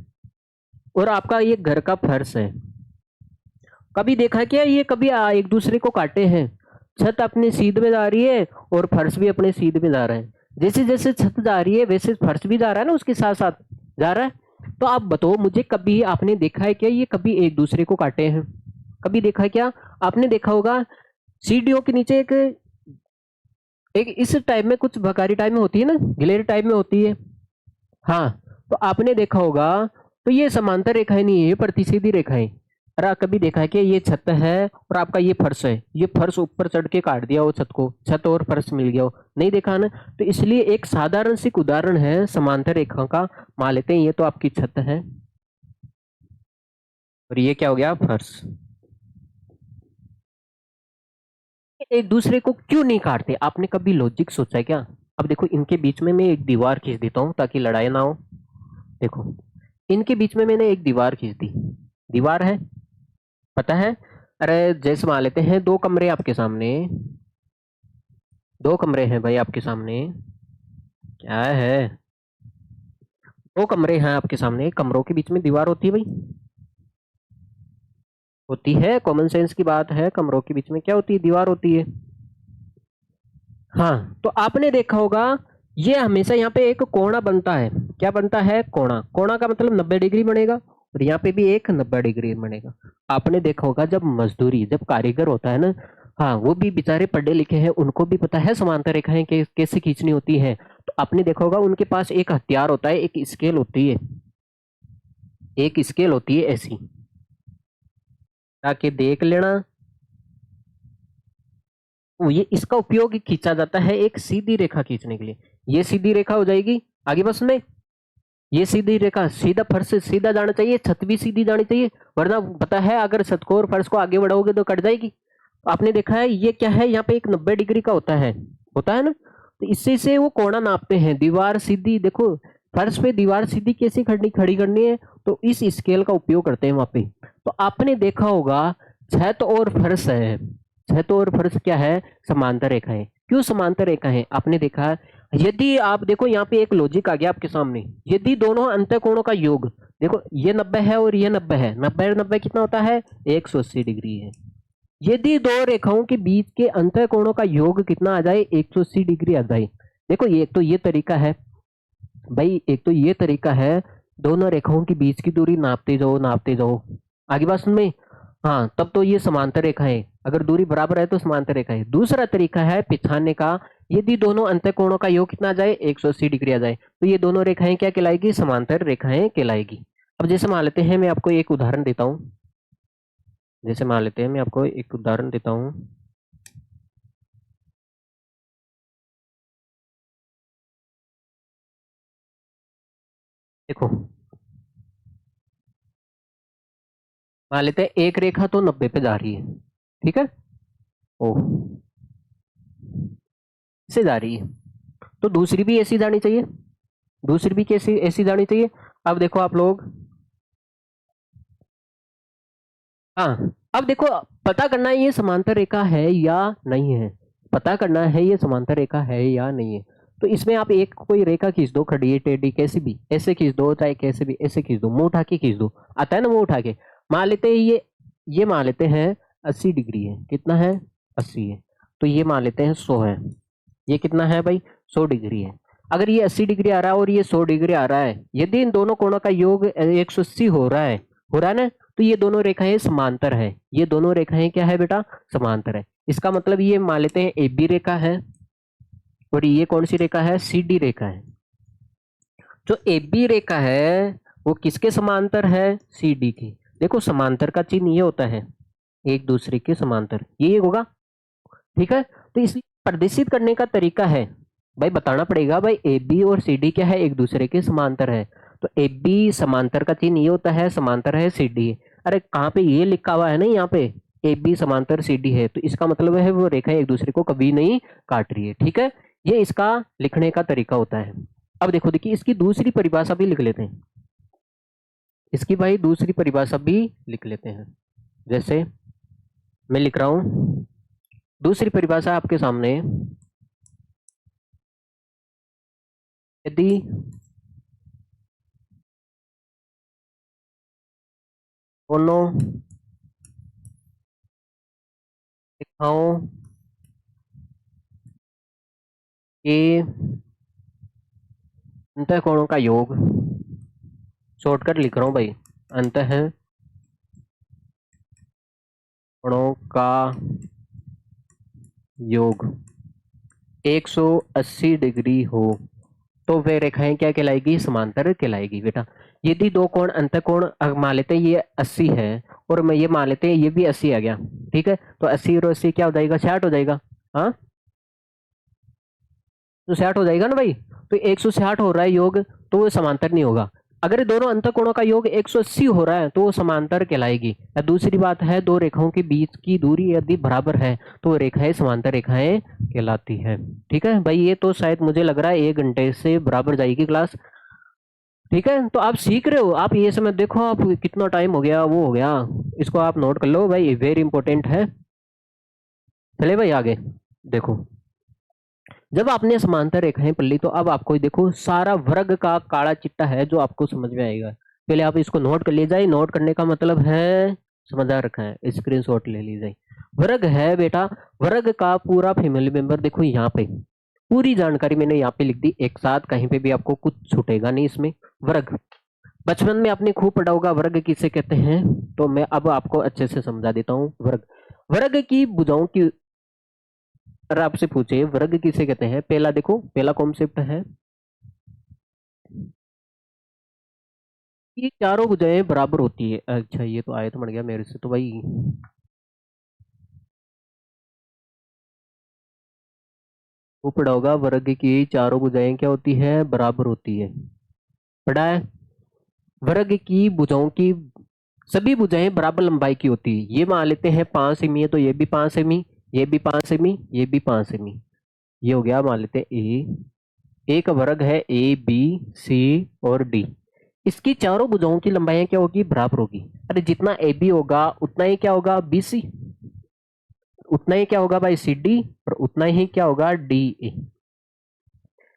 Speaker 1: और आपका ये घर का फर्श है, कभी देखा क्या ये कभी एक दूसरे को काटे हैं, छत अपने सीध में जा रही है और फर्श भी अपने सीध में जा रहा है। जैसे जैसे छत जा रही है वैसे फर्श भी जा रहा है ना, उसके साथ साथ जा रहा है। तो आप बताओ मुझे, कभी आपने देखा है क्या ये कभी एक दूसरे को काटे हैं, कभी देखा है क्या? आपने देखा होगा सीढ़ियों के नीचे एक एक इस टाइप में कुछ भकारी टाइप में होती है ना, गिलेरी टाइप में होती है। हाँ, तो आपने देखा होगा, तो ये समांतर रेखाएं नहीं है, ये प्रतिच्छेदी रेखाएं। अरे कभी देखा है कि ये छत है और आपका ये फर्श है, ये फर्श ऊपर चढ़ के काट दिया हो छत को, छत और फर्श मिल गया हो, नहीं देखा ना। तो इसलिए एक साधारण सी उदाहरण है समांतर रेखा का। मान लेते हैं ये तो आपकी छत है और ये क्या हो गया, फर्श। एक दूसरे को क्यों नहीं काटते, आपने कभी लॉजिक सोचा है क्या? अब देखो इनके बीच में मैं एक दीवार खींच देता हूँ ताकि लड़ाई ना हो। देखो इनके बीच में मैंने एक दीवार खींच दी, दीवार है, पता है। अरे जैसे मान लेते हैं दो कमरे आपके सामने, दो कमरे हैं भाई आपके सामने, क्या है, दो कमरे हैं आपके सामने, कमरों के बीच में दीवार होती है भाई, होती है, कॉमन सेंस की बात है, कमरों के बीच में क्या होती है, दीवार होती है। हाँ तो आपने देखा होगा ये हमेशा यहाँ पे एक कोणा बनता है, क्या बनता है, कोणा, कोणा का मतलब 90 डिग्री बनेगा, और यहाँ पे भी एक 90 डिग्री बनेगा। आपने देखा होगा जब मजदूरी, जब कारीगर होता है ना, हाँ वो भी बेचारे पढ़े लिखे हैं, उनको भी पता है समांतर रेखाएं कैसे खींचनी होती है। तो आपने देखा होगा उनके पास एक हथियार होता है, एक स्केल होती है, एक स्केल होती है ऐसी, ताकि देख लेना। वो ये इसका उपयोग खींचा जाता है एक सीधी रेखा खींचने के लिए। ये सीधी रेखा हो जाएगी आगे बस में, ये सीधी रेखा सीधा फर्श से सीधा जाना चाहिए, छत भी सीधी जानी चाहिए, वरना पता है अगर छत को और फर्श को आगे बढ़ाओगे तो कट जाएगी। आपने देखा है ये क्या है, यहाँ पे एक 90 डिग्री का होता है ना। तो इससे से वो कोणा नापते हैं, दीवार सीधी, देखो फर्श पे दीवार सीधी कैसे खड़ी खड़ी करनी है, तो इस स्केल का उपयोग करते हैं वहां पे। तो आपने देखा होगा छत और फर्श है, छत और फर्श क्या है, समांतर रेखा है। क्यों समांतर रेखा है, आपने देखा, यदि आप देखो यहाँ पे एक लॉजिक आ गया आपके सामने, यदि दोनों अंतःकोणों का योग, देखो ये 90 है और ये 90 है, 90 90 कितना होता है, 180 डिग्री है। यदि दो रेखाओं के बीच के अंतःकोणों का योग कितना आ जाए, 180 डिग्री आ जाए। देखो ये तो ये तरीका है भाई, एक तो ये तरीका है, दोनों रेखाओं के बीच की दूरी नापते जाओ नापते जाओ, आगे बात सुन में। हाँ तब तो ये समांतर रेखा है, अगर दूरी बराबर है तो समांतर रेखा है। दूसरा तरीका है पिछाने का, यदि दोनों अंतःकोणों का योग कितना आ जाए, 180 डिग्री आ जाए, तो ये दोनों रेखाएं क्या कहलाएगी, समांतर रेखाएं कहलाएगी। अब जैसे मान लेते हैं मैं आपको एक उदाहरण देता हूँ, जैसे मान लेते हैं मैं आपको एक उदाहरण देता हूँ। देखो मान लेते हैं एक रेखा तो 90 पे जा रही है, ठीक है, ओ से जा रही है, तो दूसरी भी ऐसी जानी चाहिए, दूसरी भी कैसी ऐसी जानी चाहिए। अब देखो आप लोग, हाँ अब देखो पता करना है ये समांतर रेखा है या नहीं है, पता करना है ये समांतर रेखा है या नहीं है। तो इसमें आप एक कोई रेखा खींच दो, खड़ी है टेढ़ी कैसी भी, ऐसे खींच दो चाहे कैसे भी, ऐसे खींच दो, मुंह उठा के खींच दो, आता है ना मुंह उठा के। मान लेते हैं ये मान लेते हैं 80 डिग्री है, कितना है, 80 है। तो ये मान लेते हैं 100 है, ये कितना है भाई, 100 डिग्री है। अगर ये 80 डिग्री आ रहा है और ये 100 डिग्री आ रहा है, यदि इन दोनों कोणों का योग 180 हो रहा है, हो रहा है ना, तो ये दोनों रेखाएं समांतर है, ये दोनों रेखाएं क्या है बेटा, समांतर है। इसका मतलब ये मान लेते हैं ए बी रेखा है, और ये कौन सी रेखा है, सी डी रेखा है। जो ए बी रेखा है वो किसके समांतर है, सी डी की। देखो समांतर का चिन्ह ये होता है, एक दूसरे के समांतर, ये होगा, ठीक है। तो इस प्रदर्शित करने का तरीका है, भाई बताना पड़ेगा भाई ए बी और सी डी क्या है, एक दूसरे के समांतर है। तो ए बी समांतर का चिन्ह ये होता है, समांतर है सी डी। अरे कहाँ पे ये लिखा हुआ है ना, यहाँ पे ए बी समांतर सी डी है, तो इसका मतलब है वो रेखा एक दूसरे को कभी नहीं काट रही है, ठीक है। ये इसका लिखने का तरीका होता है। अब देखो देखिए इसकी दूसरी परिभाषा भी लिख लेते हैं, इसकी भाई दूसरी परिभाषा भी लिख लेते हैं। जैसे मैं लिख रहा हूं, दूसरी परिभाषा आपके सामने, यदि दोनों रेखाओं के अंतःकोणों का योग, शॉर्टकट लिख रहा हूं भाई, अंतःकोणों का योग 180 डिग्री हो, तो वे रेखाएं क्या कहलाएगी, समांतर कहलाएगी बेटा। यदि दो कोण अंतःकोण मान लेते हैं ये 80 है और मैं ये मान लेते हैं ये भी 80 आ गया, ठीक है, तो 80 और 80 क्या हो जाएगा, 60 हो जाएगा। हाँ, तो 60 हो जाएगा ना भाई। तो 160 हो रहा है योग, तो वो समांतर नहीं होगा। अगर दोनों अंतःकोणों का योग 180 हो रहा है तो वो समांतर कहलाएगी। या दूसरी बात है, दो रेखाओं के बीच की दूरी यदि बराबर है तो वो रेखाएं समांतर रेखाएं कहलाती है। ठीक है भाई, ये तो शायद मुझे लग रहा है 1 घंटे से बराबर जाएगी क्लास। ठीक है, तो आप सीख रहे हो, आप ये समय देखो, आप कितना टाइम हो गया वो हो गया, इसको आप नोट कर लो भाई, वेरी इंपॉर्टेंट है। चले भाई आगे देखो, जब आपने समांतर रेखाएं पढ़ ली तो अब आपको देखो सारा वर्ग का काला चिट्टा है जो आपको समझ में आएगा। पहले आप इसको नोट कर लीजिए, नोट करने का मतलब है समझा रखा है, स्क्रीनशॉट ले लीजिए। वर्ग है बेटा, वर्ग का पूरा फैमिली मेंबर देखो यहाँ पे, पूरी जानकारी मैंने यहाँ पे लिख दी एक साथ, कहीं पे भी आपको कुछ छूटेगा नहीं इसमें। वर्ग बचपन में आपने खूब पढ़ा होगा, वर्ग किसे कहते हैं, तो मैं अब आपको अच्छे से समझा देता हूँ। वर्ग, वर्ग की भुजाओं की, अगर आपसे पूछे वर्ग किसे कहते हैं, पहला देखो, पहला कॉन्सेप्ट है कि चारों भुजाएं बराबर होती है। अच्छा ये तो आयत बन गया मेरे से तो भाई, वो पढ़ा होगा वर्ग की चारों भुजाएं क्या होती है, बराबर होती है, पढ़ा है। वर्ग की भुजाओं की सभी भुजाएं बराबर लंबाई की होती है, ये मान लेते हैं 5 सेमी है तो ये भी 5 सेमी, ये भी 5 सेमी, ये भी 5 सेमी, ये हो गया मान लेते हैं ए। एक वर्ग है ए बी सी और डी, इसकी चारों भुजाओं की लंबाई क्या होगी, बराबर होगी। अरे जितना ए बी होगा उतना ही क्या होगा बी सी, उतना ही क्या होगा भाई सी डी, और उतना ही क्या होगा डी ए।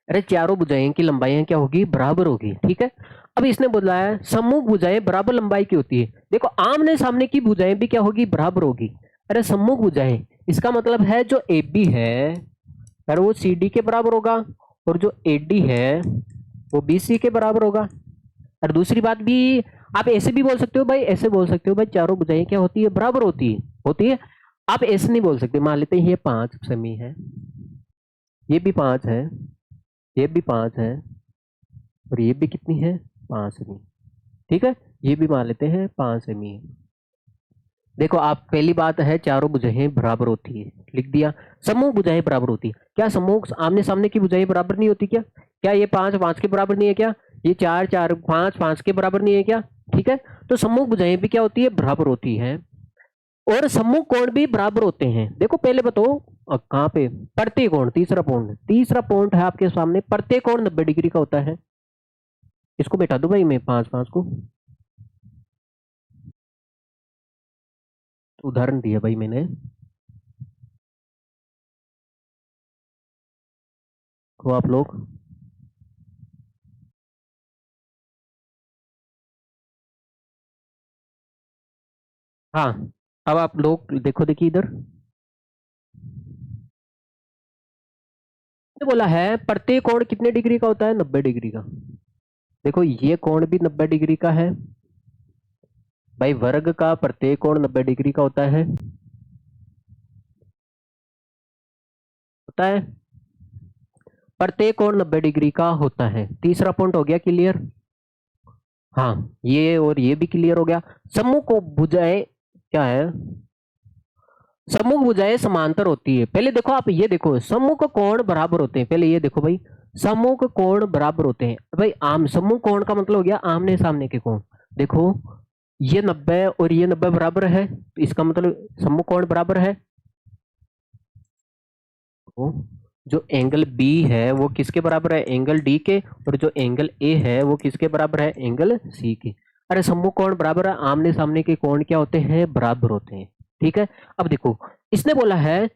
Speaker 1: अरे चारों भुजाएं की लंबाई क्या होगी, बराबर होगी। ठीक है, अब इसने बोला है सम्मुख भुजाएं बराबर लंबाई की होती है, देखो आमने सामने की भुजाएं भी क्या होगी, बराबर होगी। अरे सम्मुख भुजाएं, इसका मतलब है जो ए बी है अरे वो सी डी के बराबर होगा, और जो ए डी है वो बी सी के बराबर होगा। और दूसरी बात भी, आप ऐसे भी बोल सकते हो भाई, ऐसे बोल सकते हो भाई चारों भुजाएं क्या होती है, बराबर होती है। आप ऐसे नहीं बोल सकते, मान लेते हैं ये 5 सेमी है, ये भी 5 है, ये भी 5 है, और ये भी कितनी है, 5 सेमी। ठीक है, ये भी मान लेते हैं 5 सेमी है। देखो आप, पहली बात है चारों भुजाएं बराबर होती है, लिख दिया। समूह भुजाएं बराबर होती है, क्या समूह आमने सामने की भुजाएं बराबर नहीं होती क्या, क्या ये 5 5 के बराबर नहीं है क्या, ये 4 4 5 5 के बराबर नहीं है क्या। ठीक है, तो समूह भुजाएं भी क्या होती है, बराबर होती है। और सम्मुख कोण भी बराबर होते हैं। देखो पहले बताओ कहाँ पे, प्रत्यय कोण, तीसरा पॉइंट है आपके सामने, प्रत्यय कोण 90 डिग्री का होता है। इसको बैठा दो भाई मैं 5 5 को, उदाहरण दिया भाई मैंने, तो आप लोग, हाँ, अब आप लोग देखो, देखिए इधर बोला है प्रत्यय कोण कितने डिग्री का होता है, 90 डिग्री का। देखो ये कोण भी 90 डिग्री का है भाई, वर्ग का प्रत्यय कोण 90 डिग्री का होता है, प्रत्यय कोण 90 डिग्री का होता है। तीसरा पॉइंट हो गया क्लियर। हाँ, ये और ये भी क्लियर हो गया। सम्मुख को भुजाएं क्या है, सम्मुख भुजाएं समांतर होती है। पहले देखो आप, ये देखो सम्मुख कोण बराबर होते हैं, पहले ये देखो भाई, सम्मुख कोण बराबर होते हैं भाई। आम सम्मुख कोण का मतलब हो गया आमने सामने के कोण। देखो ये 90 और ये 90 बराबर है, तो इसका मतलब सम्मुख कोण बराबर है। तो जो एंगल बी है वो किसके बराबर है, एंगल डी के, और जो एंगल ए है वो किसके बराबर है, एंगल सी के। अरे सम्मुख कोण बराबर है, आमने सामने के कोण क्या होते हैं, बराबर होते हैं। ठीक है, अब देखो इसने बोला है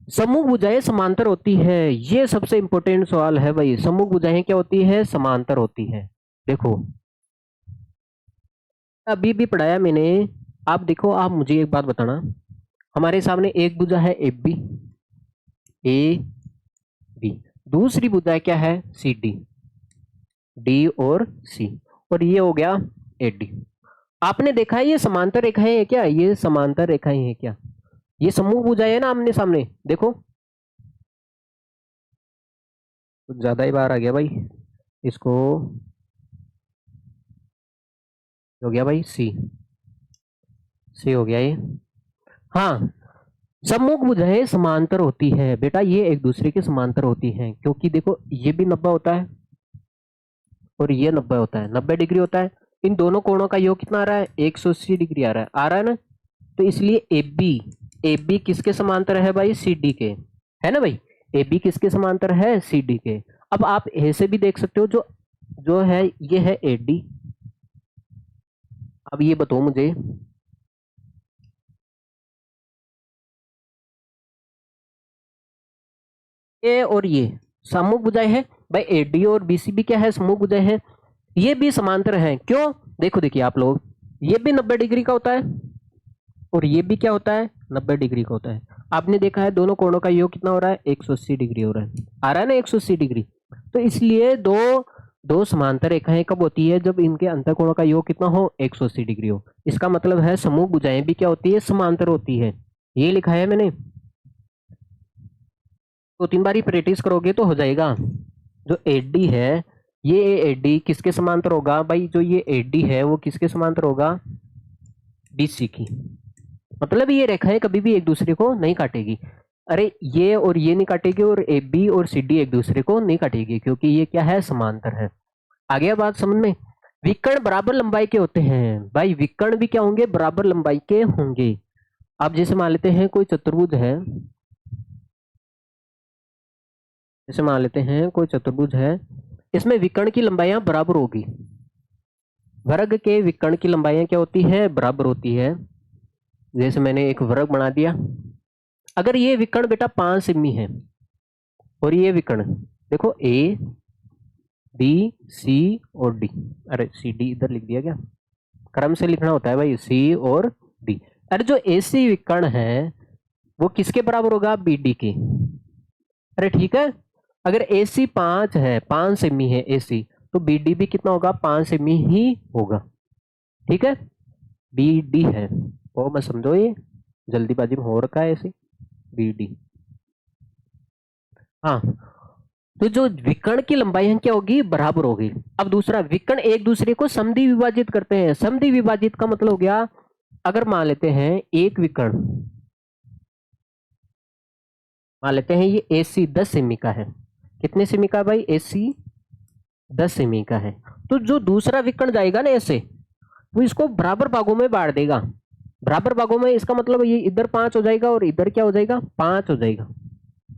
Speaker 1: सम्मुख भुजाएं समांतर होती है, ये सबसे इंपॉर्टेंट सवाल है भाई, सम्मुख भुजाएं क्या होती है, समांतर होती है। देखो अभी भी पढ़ाया मैंने, आप देखो, आप मुझे एक बात बताना, हमारे सामने एक भुजा है ए बी, ए बी, दूसरी भुजा क्या है, सी डी, डी और सी, और ये हो गया ए डी। आपने देखा है ये समांतर रेखाएं है क्या, ये समांतर रेखाएं है क्या, ये समूह भुजाएं है ना आमने सामने। देखो कुछ ज्यादा ही बाहर आ गया भाई, इसको हो गया भाई सी, सी हो गया ये। हाँ, सम्मुख भुजाएं समांतर होती है बेटा, ये एक दूसरे के समांतर होती हैं, क्योंकि देखो ये भी 90 होता है और ये 90 होता है, 90 डिग्री होता है। इन दोनों कोणों का योग कितना आ रहा है? 180 डिग्री आ रहा है ना। तो इसलिए ए बी, ए बी किसके समांतर है भाई? सी डी के, है ना भाई। ए बी किसके समांतर है? सी डी के। अब आप ए से भी देख सकते हो, जो जो है ये है ए डी। अब ये बताओ मुझे, ए और ये सम्मुख भुजाएं है भाई, ए डी और बी सी भी क्या है? सम्मुख भुजाएं है। ये भी समांतर है, क्यों? देखो देखिए आप लोग, ये भी 90 डिग्री का होता है और ये भी क्या होता है? 90 डिग्री का होता है। आपने देखा है दोनों कोणों का योग कितना हो रहा है? 180 डिग्री हो रहा है, आ रहा है ना 180 डिग्री। तो इसलिए दो दो समांतर रेखाएं कब होती है? जब इनके अंतःकोणों का योग कितना हो? 180 डिग्री हो। इसका मतलब है समूह भुजाएं भी क्या होती है? समांतर होती है। ये लिखा है मैंने, तो 3 बारी प्रैक्टिस करोगे तो हो जाएगा। जो एडी है, ये एडी किसके समांतर होगा भाई? जो ये एडी है वो किसके समांतर होगा? बीसी की। मतलब ये रेखाएं कभी भी एक दूसरे को नहीं काटेगी। अरे ये और ये नहीं काटेगी, और ए बी और सी डी एक दूसरे को नहीं काटेगी, क्योंकि ये क्या है? समांतर है। आ गया बात समझ में? विकर्ण बराबर लंबाई के होते हैं भाई, विकर्ण भी क्या होंगे? बराबर लंबाई के होंगे। आप जैसे मान लेते हैं कोई चतुर्भुज है, जैसे मान लेते हैं कोई चतुर्भुज है, इसमें विकर्ण की लंबाइयां बराबर होगी। वर्ग के विकर्ण की लंबाइयां क्या होती है? बराबर होती है। जैसे मैंने एक वर्ग बना दिया। अगर ये विकर्ण बेटा 5 सेमी है और ये विकर्ण देखो ए बी सी और डी, अरे सी डी इधर लिख दिया क्या? क्रम से लिखना होता है भाई, सी और डी। अरे जो ए सी विकर्ण है वो किसके बराबर होगा? बी डी के। अरे ठीक है, अगर ए सी 5 है, 5 सेमी है ए सी, तो बी डी भी कितना होगा? 5 सेमी ही होगा। ठीक है, बी डी है वो मैं समझो, ये जल्दीबाजी में हो रखा है ऐसे, बी डी। हाँ, तो जो विकर्ण की लंबाई है क्या होगी? बराबर होगी। अब दूसरा, विकर्ण एक दूसरे को समद्वि विभाजित करते हैं। समद्वि विभाजित का मतलब हो गया, अगर मान लेते हैं एक विकर्ण, मान लेते हैं ये ए सी 10 सेमी का है। कितने सेमी का भाई? ए सी 10 सेमी का है। तो जो दूसरा विकर्ण जाएगा ना ऐसे, वो इसको बराबर भागों में बांट देगा। बराबर भागों में, इसका मतलब ये इधर 5 हो जाएगा और इधर क्या हो जाएगा? 5 हो जाएगा।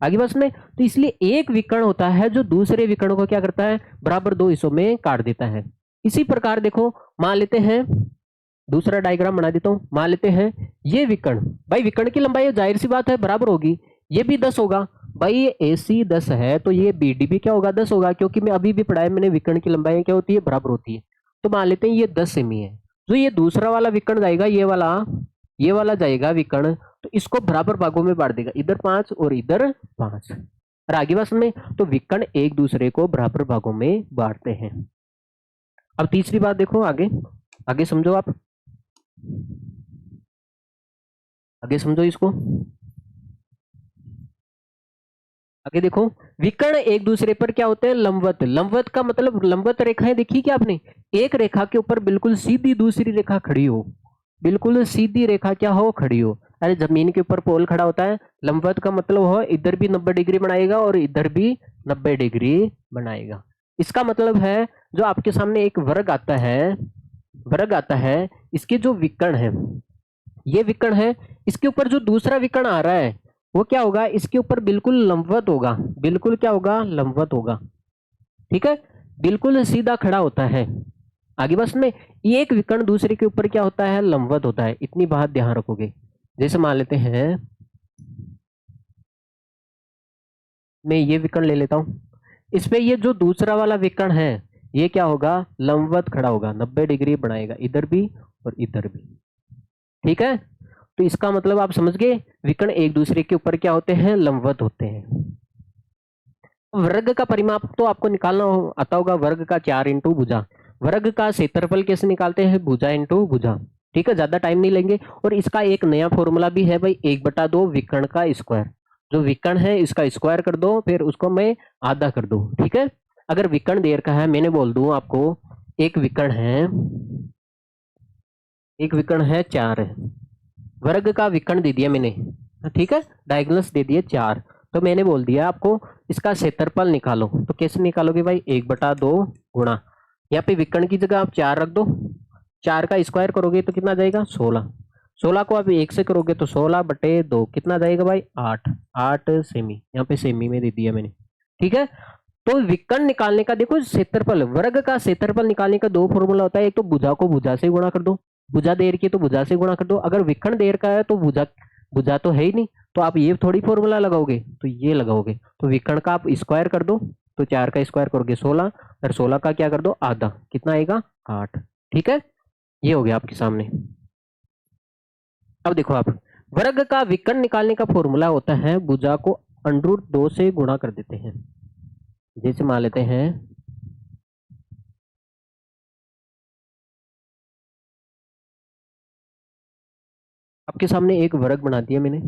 Speaker 1: आगे बस में, तो इसलिए एक विकर्ण होता है जो दूसरे विकर्ण को क्या करता है? बराबर 2 हिस्सों में काट देता है। इसी प्रकार देखो, मान लेते हैं दूसरा डायग्राम बना देता हूं। मान लेते हैं ये विकर्ण, भाई विकर्ण की लंबाई जाहिर सी बात है बराबर होगी, ये भी 10 होगा। भाई ये ए सी 10 है तो ये बी डी भी क्या होगा? 10 होगा, क्योंकि मैं अभी भी पढ़ाया मैंने, विकर्ण की लंबाई क्या होती है? बराबर होती है। तो मान लेते हैं ये 10 सेमी है, जो ये दूसरा वाला विकर्ण जाएगा, ये वाला जाएगा विकर्ण, तो इसको बराबर भागों में बांट देगा, इधर 5 और इधर 5। और आगे बात में, तो विकर्ण एक दूसरे को बराबर भागों में बांटते हैं। अब तीसरी बात देखो, आगे आगे समझो आप, आगे समझो इसको। आगे देखो, विकर्ण एक दूसरे पर क्या होते हैं? लंबवत। लंबवत का मतलब, लंबवत रेखाएं देखी क्या आपने? एक रेखा के ऊपर बिल्कुल सीधी दूसरी रेखा खड़ी हो, बिल्कुल सीधी रेखा क्या हो? खड़ी हो। अरे जमीन के ऊपर पोल खड़ा होता है, लंबवत का मतलब हो इधर भी 90 डिग्री बनाएगा और इधर भी 90 डिग्री बनाएगा। इसका मतलब है, जो आपके सामने एक वर्ग आता है, वर्ग आता है, इसके जो विकर्ण है, ये विकर्ण है, इसके ऊपर जो दूसरा विकर्ण आ रहा है वो क्या होगा? इसके ऊपर बिल्कुल लंबवत होगा। बिल्कुल क्या होगा? लंबवत होगा। ठीक है, बिल्कुल सीधा खड़ा होता है। आगे बस में, एक विकर्ण दूसरे के ऊपर क्या होता है? लंबवत होता है। इतनी बात ध्यान रखोगे। जैसे मान लेते हैं, मैं ये विकर्ण ले लेता हूं, इसमें ये जो दूसरा वाला विकर्ण है ये क्या होगा? लंबवत खड़ा होगा, 90 डिग्री बनाएगा, इधर भी और इधर भी। ठीक है, तो इसका मतलब आप समझ गए, विकर्ण एक दूसरे के ऊपर क्या होते हैं? लंबवत होते हैं। वर्ग का परिमाप तो आपको निकालना आता होगा, वर्ग का 4 इंटू भुजा। वर्ग का क्षेत्रफल कैसे निकालते हैं? भुजा इंटू भुजा। ठीक है, ज्यादा टाइम नहीं लेंगे। और इसका एक नया फॉर्मूला भी है भाई, 1/2 विकर्ण का स्क्वायर। जो विकर्ण है इसका स्क्वायर कर दो, फिर उसको मैं आधा कर दूं। ठीक है, अगर विकर्ण दे रखा है, मैंने बोल दूं आपको, एक विकर्ण है, एक विकर्ण है 4 है, वर्ग का विकर्ण दे दिया मैंने, ठीक है, डायगोनल्स दे दिए 4। तो मैंने बोल दिया आपको इसका क्षेत्रफल निकालो। तो कैसे निकालोगे भाई, 1/2 गुणा, यहाँ पे विकर्ण की जगह आप 4 रख दो, 4 का स्क्वायर करोगे तो कितना जाएगा 16, 16 को आप 1 से करोगे तो 16/2 कितना जाएगा भाई 8, 8 सेमी, यहाँ पे सेमी में दे दिया मैंने, ठीक है। तो विकर्ण निकालने का देखो क्षेत्रफल, वर्ग का क्षेत्रफल निकालने का दो फॉर्मूला होता है, एक तो भुजा को भुजा से गुणा कर दो, भुजा देर की तो भुजा से गुणा कर दो, अगर विकर्ण देर का है तो भुजा, भुजा तो है ही नहीं, तो आप ये थोड़ी फॉर्मूला लगाओगे, तो ये लगाओगे। तो विकर्ण का आप स्क्वायर कर दो, तो 4 का स्क्वायर करोगे 16, और 16 का क्या कर दो आधा, कितना आएगा 8, ठीक है। ये हो गया आपके सामने। अब देखो आप, वर्ग का विकर्ण निकालने का फॉर्मूला होता है भुजा को √2 से गुणा कर देते हैं। जैसे मान लेते हैं आपके सामने एक वर्ग बना दिया मैंने,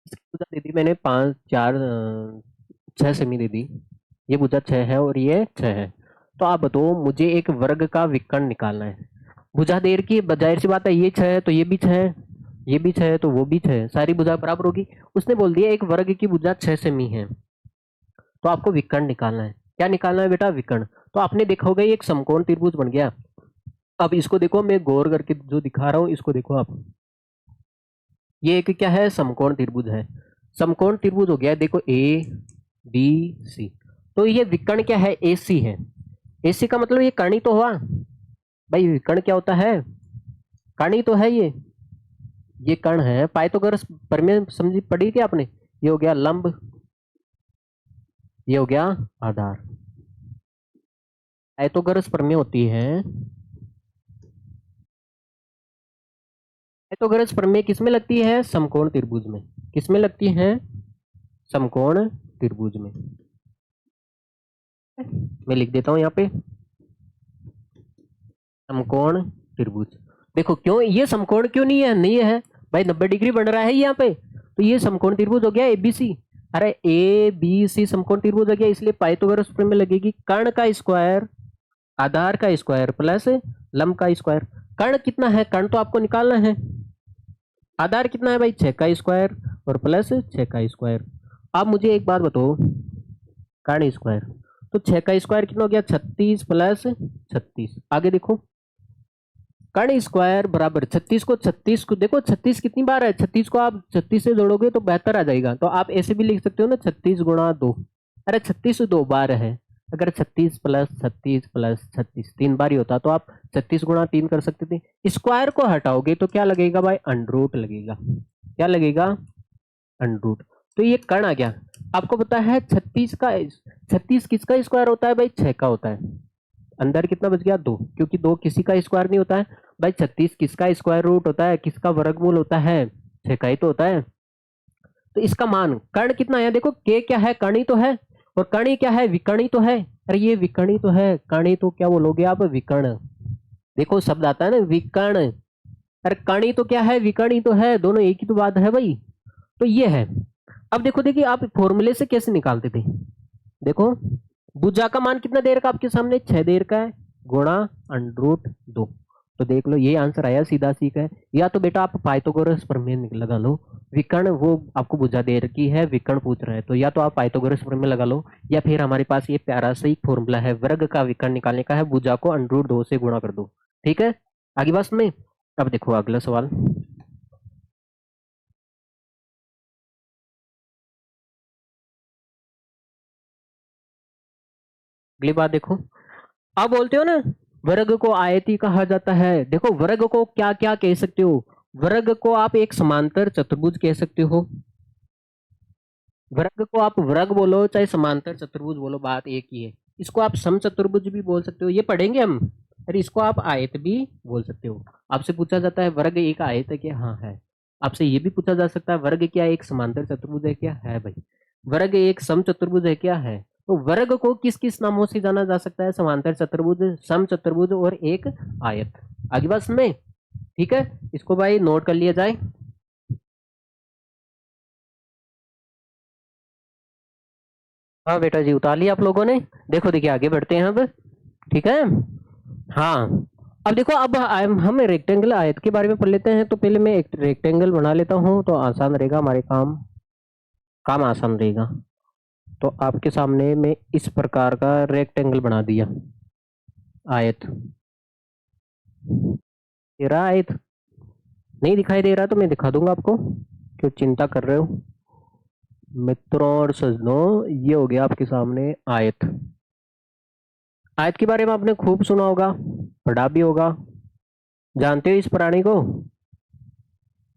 Speaker 1: इसकी भुजा दे दी मैंने 5 4 6 सेमी दे दी, ये भुजा 6 है और ये 6 है। तो आप बताओ मुझे एक वर्ग का विकर्ण निकालना है, भुजा देर की जाहिर सी बात है, ये 6 है तो ये भी 6 है, ये भी 6 है तो वो भी 6 है, सारी भुजा बराबर होगी। उसने बोल दिया एक वर्ग की भुजा 6 सेमी है, तो आपको विकर्ण निकालना है। क्या निकालना है बेटा, विकर्ण। तो आपने देखा होगा ये एक समकोण त्रिभुज बन गया। अब इसको देखो, मैं गौर करके जो दिखा रहा हूं इसको देखो आप, ये एक क्या है समकोण त्रिभुज है, समकोण त्रिभुज हो गया देखो ए बी सी। तो ये विकर्ण क्या है, ए सी है, ए सी का मतलब ये कर्णी तो हुआ भाई, विकर्ण क्या होता है, कर्णी तो है ये कर्ण है। पाइथागोरस प्रमेय समझी पढ़ी क्या आपने, ये हो गया लंब, ये हो गया आधार। पाइथागोरस प्रमेय होती है, पाइथागोरस प्रमेय किसमें लगती है, समकोण त्रिभुज में। किसमें लगती है, समकोण त्रिभुज में। मैं लिख देता हूं यहाँ पे समकोण त्रिभुज। देखो क्यों ये समकोण क्यों नहीं है, नहीं है भाई, 90 डिग्री बन रहा है यहाँ पे, तो ये समकोण त्रिभुज हो गया एबीसी। अरे ए बी सी समकोण त्रिभुज हो गया, इसलिए पाइथागोरस प्रमेय लगेगी, कर्ण का स्क्वायर आधार का स्क्वायर प्लस लंब का स्क्वायर। कर्ण कितना है, कर्ण तो आपको निकालना है, आधार कितना है भाई 6 का स्क्वायर और प्लस 6 का स्क्वायर। आप मुझे एक बात बताओ, कर्ण स्क्वायर, तो 6 का स्क्वायर कितना हो गया 36 प्लस 36, आगे देखो कर्ण स्क्वायर बराबर 36 को देखो 36 कितनी बार है, 36 को आप 36 से जोड़ोगे तो बेहतर आ जाएगा, तो आप ऐसे भी लिख सकते हो ना 36 गुणा 2, अरे 36 2 बार है, अगर 36 प्लस 36 प्लस 36 3 बार ही होता तो आप 36 गुणा 3 कर सकते थे। स्क्वायर को हटाओगे तो क्या लगेगा भाई, अंडरूट लगेगा, क्या लगेगा अंडरूट। तो ये कर्ण आ गया। आपको पता है 36 किसका स्क्वायर होता है भाई, 6 का होता है, अंदर कितना बच गया 2, क्योंकि 2 किसी का स्क्वायर नहीं होता है भाई, 36 किसका स्क्वायर रूट होता है, किसका वर्गमूल होता है, 6 का ही तो होता है। तो इसका मान कर्ण कितना है, देखो के क्या है, कर्णी तो है, और कर्णी क्या है, विकर्णी तो है, अरे ये विकर्णी तो है, कर्णी तो क्या बोलोगे आप, विकर्ण। देखो शब्द आता है ना विकर्ण, अरे कर्णी तो क्या है, विकर्णी तो है, दोनों एक ही तो बात है भाई। तो ये है। अब देखो देखिए आप फॉर्मूले से कैसे निकालते थे, देखो भुजा का मान कितना देर का आपके सामने 6 देर का है, गुणा √2, तो देख लो ये आंसर आया सीधा सीखा है। या तो बेटा आप पाइथागोरस प्रमेय लगा लो, विकर्ण वो आपको भुजा दे रखी है, विकर्ण पूछ रहा है, तो या तो आप पाइथागोरस प्रमेय लगा लो, या फिर हमारे पास ये प्यारा सा ही फॉर्मूला है, वर्ग का विकर्ण निकालने का है, भुजा को √2 से गुणा कर दो, ठीक है। आगे बात में, अब देखो अगला सवाल, अगली बात देखो, आप बोलते हो ना वर्ग को आयती कहा जाता है, देखो वर्ग को क्या क्या कह सकते हो, वर्ग को आप एक समांतर चतुर्भुज कह सकते हो, वर्ग को आप वर्ग बोलो चाहे समांतर चतुर्भुज बोलो बात एक ही है। इसको आप समचतुर्भुज भी बोल सकते हो, ये पढ़ेंगे हम। अरे इसको आप आयत भी बोल सकते हो। आपसे पूछा जाता है वर्ग एक आयत है क्या, हाँ है। आपसे ये भी पूछा जा सकता है वर्ग क्या एक समांतर चतुर्भुज है क्या, है भाई। वर्ग एक समचतुर्भुज है क्या, है। तो वर्ग को किस किस नामों से जाना जा सकता है, समांतर चतुर्भुज, समचतुर्भुज और एक आयत। आगे बात में, ठीक है, इसको भाई नोट कर लिया जाए। हाँ बेटा जी उतार लिया आप लोगों ने। देखो देखिए आगे बढ़ते हैं अब, ठीक है। हाँ, अब देखो, अब हम रेक्टेंगल आयत के बारे में पढ़ लेते हैं। तो पहले मैं एक रेक्टेंगल बना लेता हूँ, तो आसान रहेगा हमारे काम आसान रहेगा। तो आपके सामने मैं इस प्रकार का रेक्टेंगल बना दिया, आयत। ये रहा आयत। नहीं दिखाई दे रहा तो मैं दिखा दूंगा आपको, क्यों चिंता कर रहे हो मित्रों और सज्जनों। ये हो गया आपके सामने आयत। आयत के बारे में आपने खूब सुना होगा, पढ़ा भी होगा, जानते हो इस प्राणी को।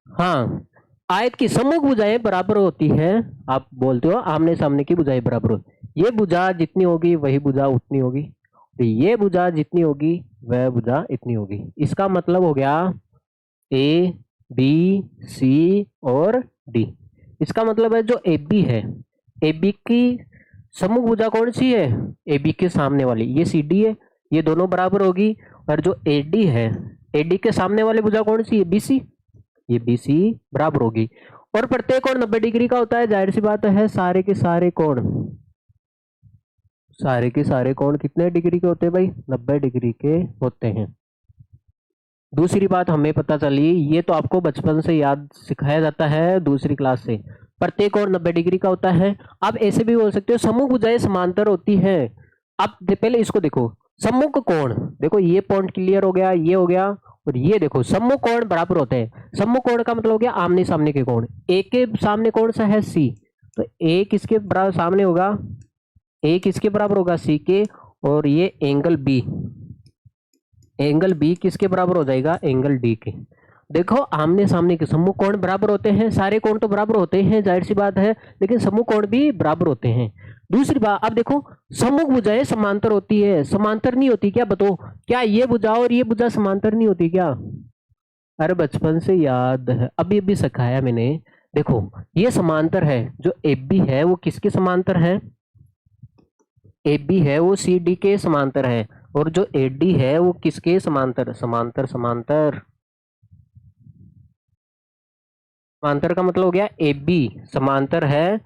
Speaker 1: हाँ, आयत की सम्मुख भुजाएं बराबर होती है। आप बोलते हो आमने सामने की भुजाएं बराबर होती, ये भुजा जितनी होगी वही भुजा उतनी होगी, तो ये भुजा जितनी होगी वह भुजा इतनी होगी। इसका मतलब हो गया ए बी सी और डी। इसका मतलब है जो ए बी है, ए बी की सम्मुख भुजा कौन सी है, ए बी के सामने वाली, ये सी डी है, ये दोनों बराबर होगी। और जो ए डी है, ए डी के सामने वाली भुजा कौन सी है, बी सी, ये बी सी बराबर होगी। और प्रत्येक कोण 90 डिग्री का होता है। जाहिर सी बात है, सारे के सारे कोण कितने डिग्री के होते हैं भाई, 90 डिग्री के होते हैं। दूसरी बात हमें पता चली, ये तो आपको बचपन से याद सिखाया जाता है दूसरी क्लास से, प्रत्येक कोण 90 डिग्री का होता है। आप ऐसे भी बोल सकते हो सम्मुख भुजाएं समांतर होती है। अब पहले इसको देखो, सम्मुख कोण देखो, ये पॉइंट क्लियर हो गया, ये हो गया, और ये देखो सम्मुख कोण बराबर होते हैं। सम्मुख कोण का मतलब हो गया आमने सामने के कोण। ए के सामने कौन सा है, सी, तो ए किसके बराबर सामने होगा, ए किसके बराबर होगा, सी के। और ये एंगल बी, एंगल बी किसके बराबर हो जाएगा, एंगल डी के। देखो आमने सामने के सम्मुख कोण बराबर होते हैं, सारे कोण तो बराबर होते हैं, जाहिर सी बात है, लेकिन सम्मुख कोण भी बराबर होते हैं। दूसरी बात, अब देखो सम्मुख भुजाएं समांतर होती है, समांतर नहीं होती क्या, बताओ क्या ये भुजा और ये भुजा समांतर नहीं होती क्या। अरे बचपन से याद है, अभी अभी सिखाया मैंने। देखो ये समांतर है, जो ए बी है वो किसके समांतर है, ए बी है वो सी डी के समांतर है। और जो ए डी है वो किसके समांतर, समांतर समांतर समांतर का मतलब हो गया ए बी समांतर है।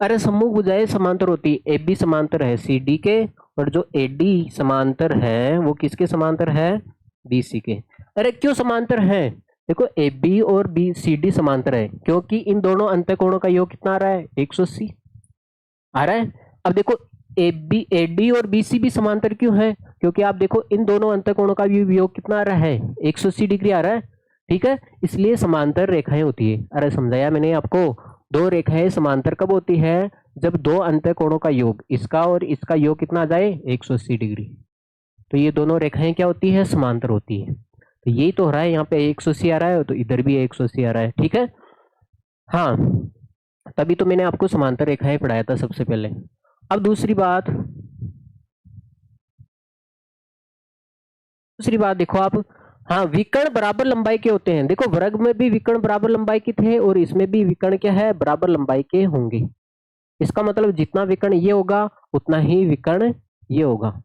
Speaker 1: अरे सम्मुख भुजाएं समांतर होती, ए बी समांतर है सी डी के, और जो ए डी समांतर है वो किसके समांतर है, बी सी के। अरे क्यों समांतर है, देखो ए बी और बी सी डी समांतर है क्योंकि इन दोनों अंतःकोणों का योग कितना आ रहा है, 180 आ रहा है। अब देखो ए बी, ए डी और बी सी भी समांतर क्यों है, क्योंकि आप देखो इन दोनों अंतःकोणों का योग कितना आ रहा है, 180 डिग्री आ रहा है, ठीक है, इसलिए समांतर रेखाएं होती है। अरे समझाया मैंने आपको, दो रेखाएं समांतर कब होती है, जब दो अंतःकोणों का योग, इसका और इसका योग कितना आ जाए, 180 डिग्री। तो ये दोनों रेखाएं क्या होती है, समांतर होती है। तो यही तो हो रहा है, यहाँ पे 180 आ रहा है तो इधर भी 180 आ रहा है, ठीक है। हाँ, तभी तो मैंने आपको समांतर रेखाएं पढ़ाया था सबसे पहले। अब दूसरी बात देखो आप, हाँ विकर्ण बराबर लंबाई के होते हैं। देखो वर्ग में भी विकर्ण बराबर लंबाई के थे और इसमें भी विकर्ण क्या है, बराबर लंबाई के होंगे। इसका मतलब जितना विकर्ण ये होगा उतना ही विकर्ण ये होगा,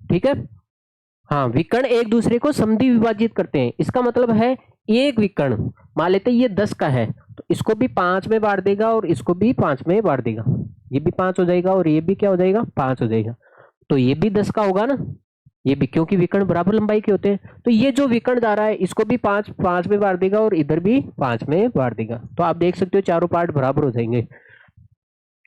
Speaker 1: ठीक है। हाँ, विकर्ण एक दूसरे को समद्वि विभाजित करते हैं। इसका मतलब है एक विकर्ण, मान लेते हैं ये 10 का है तो इसको भी 5 में बांट देगा और इसको भी 5 में बांट देगा, ये भी 5 हो जाएगा और ये भी क्या हो जाएगा, 5 हो जाएगा। तो ये भी 10 का होगा ना, ये भी, क्योंकि विकर्ण बराबर लंबाई के होते हैं। तो ये जो विकर्ण जा रहा है इसको भी 5 में बांट देगा और इधर भी 5 में बांट देगा। तो आप देख सकते हो चारों पार्ट बराबर हो जाएंगे।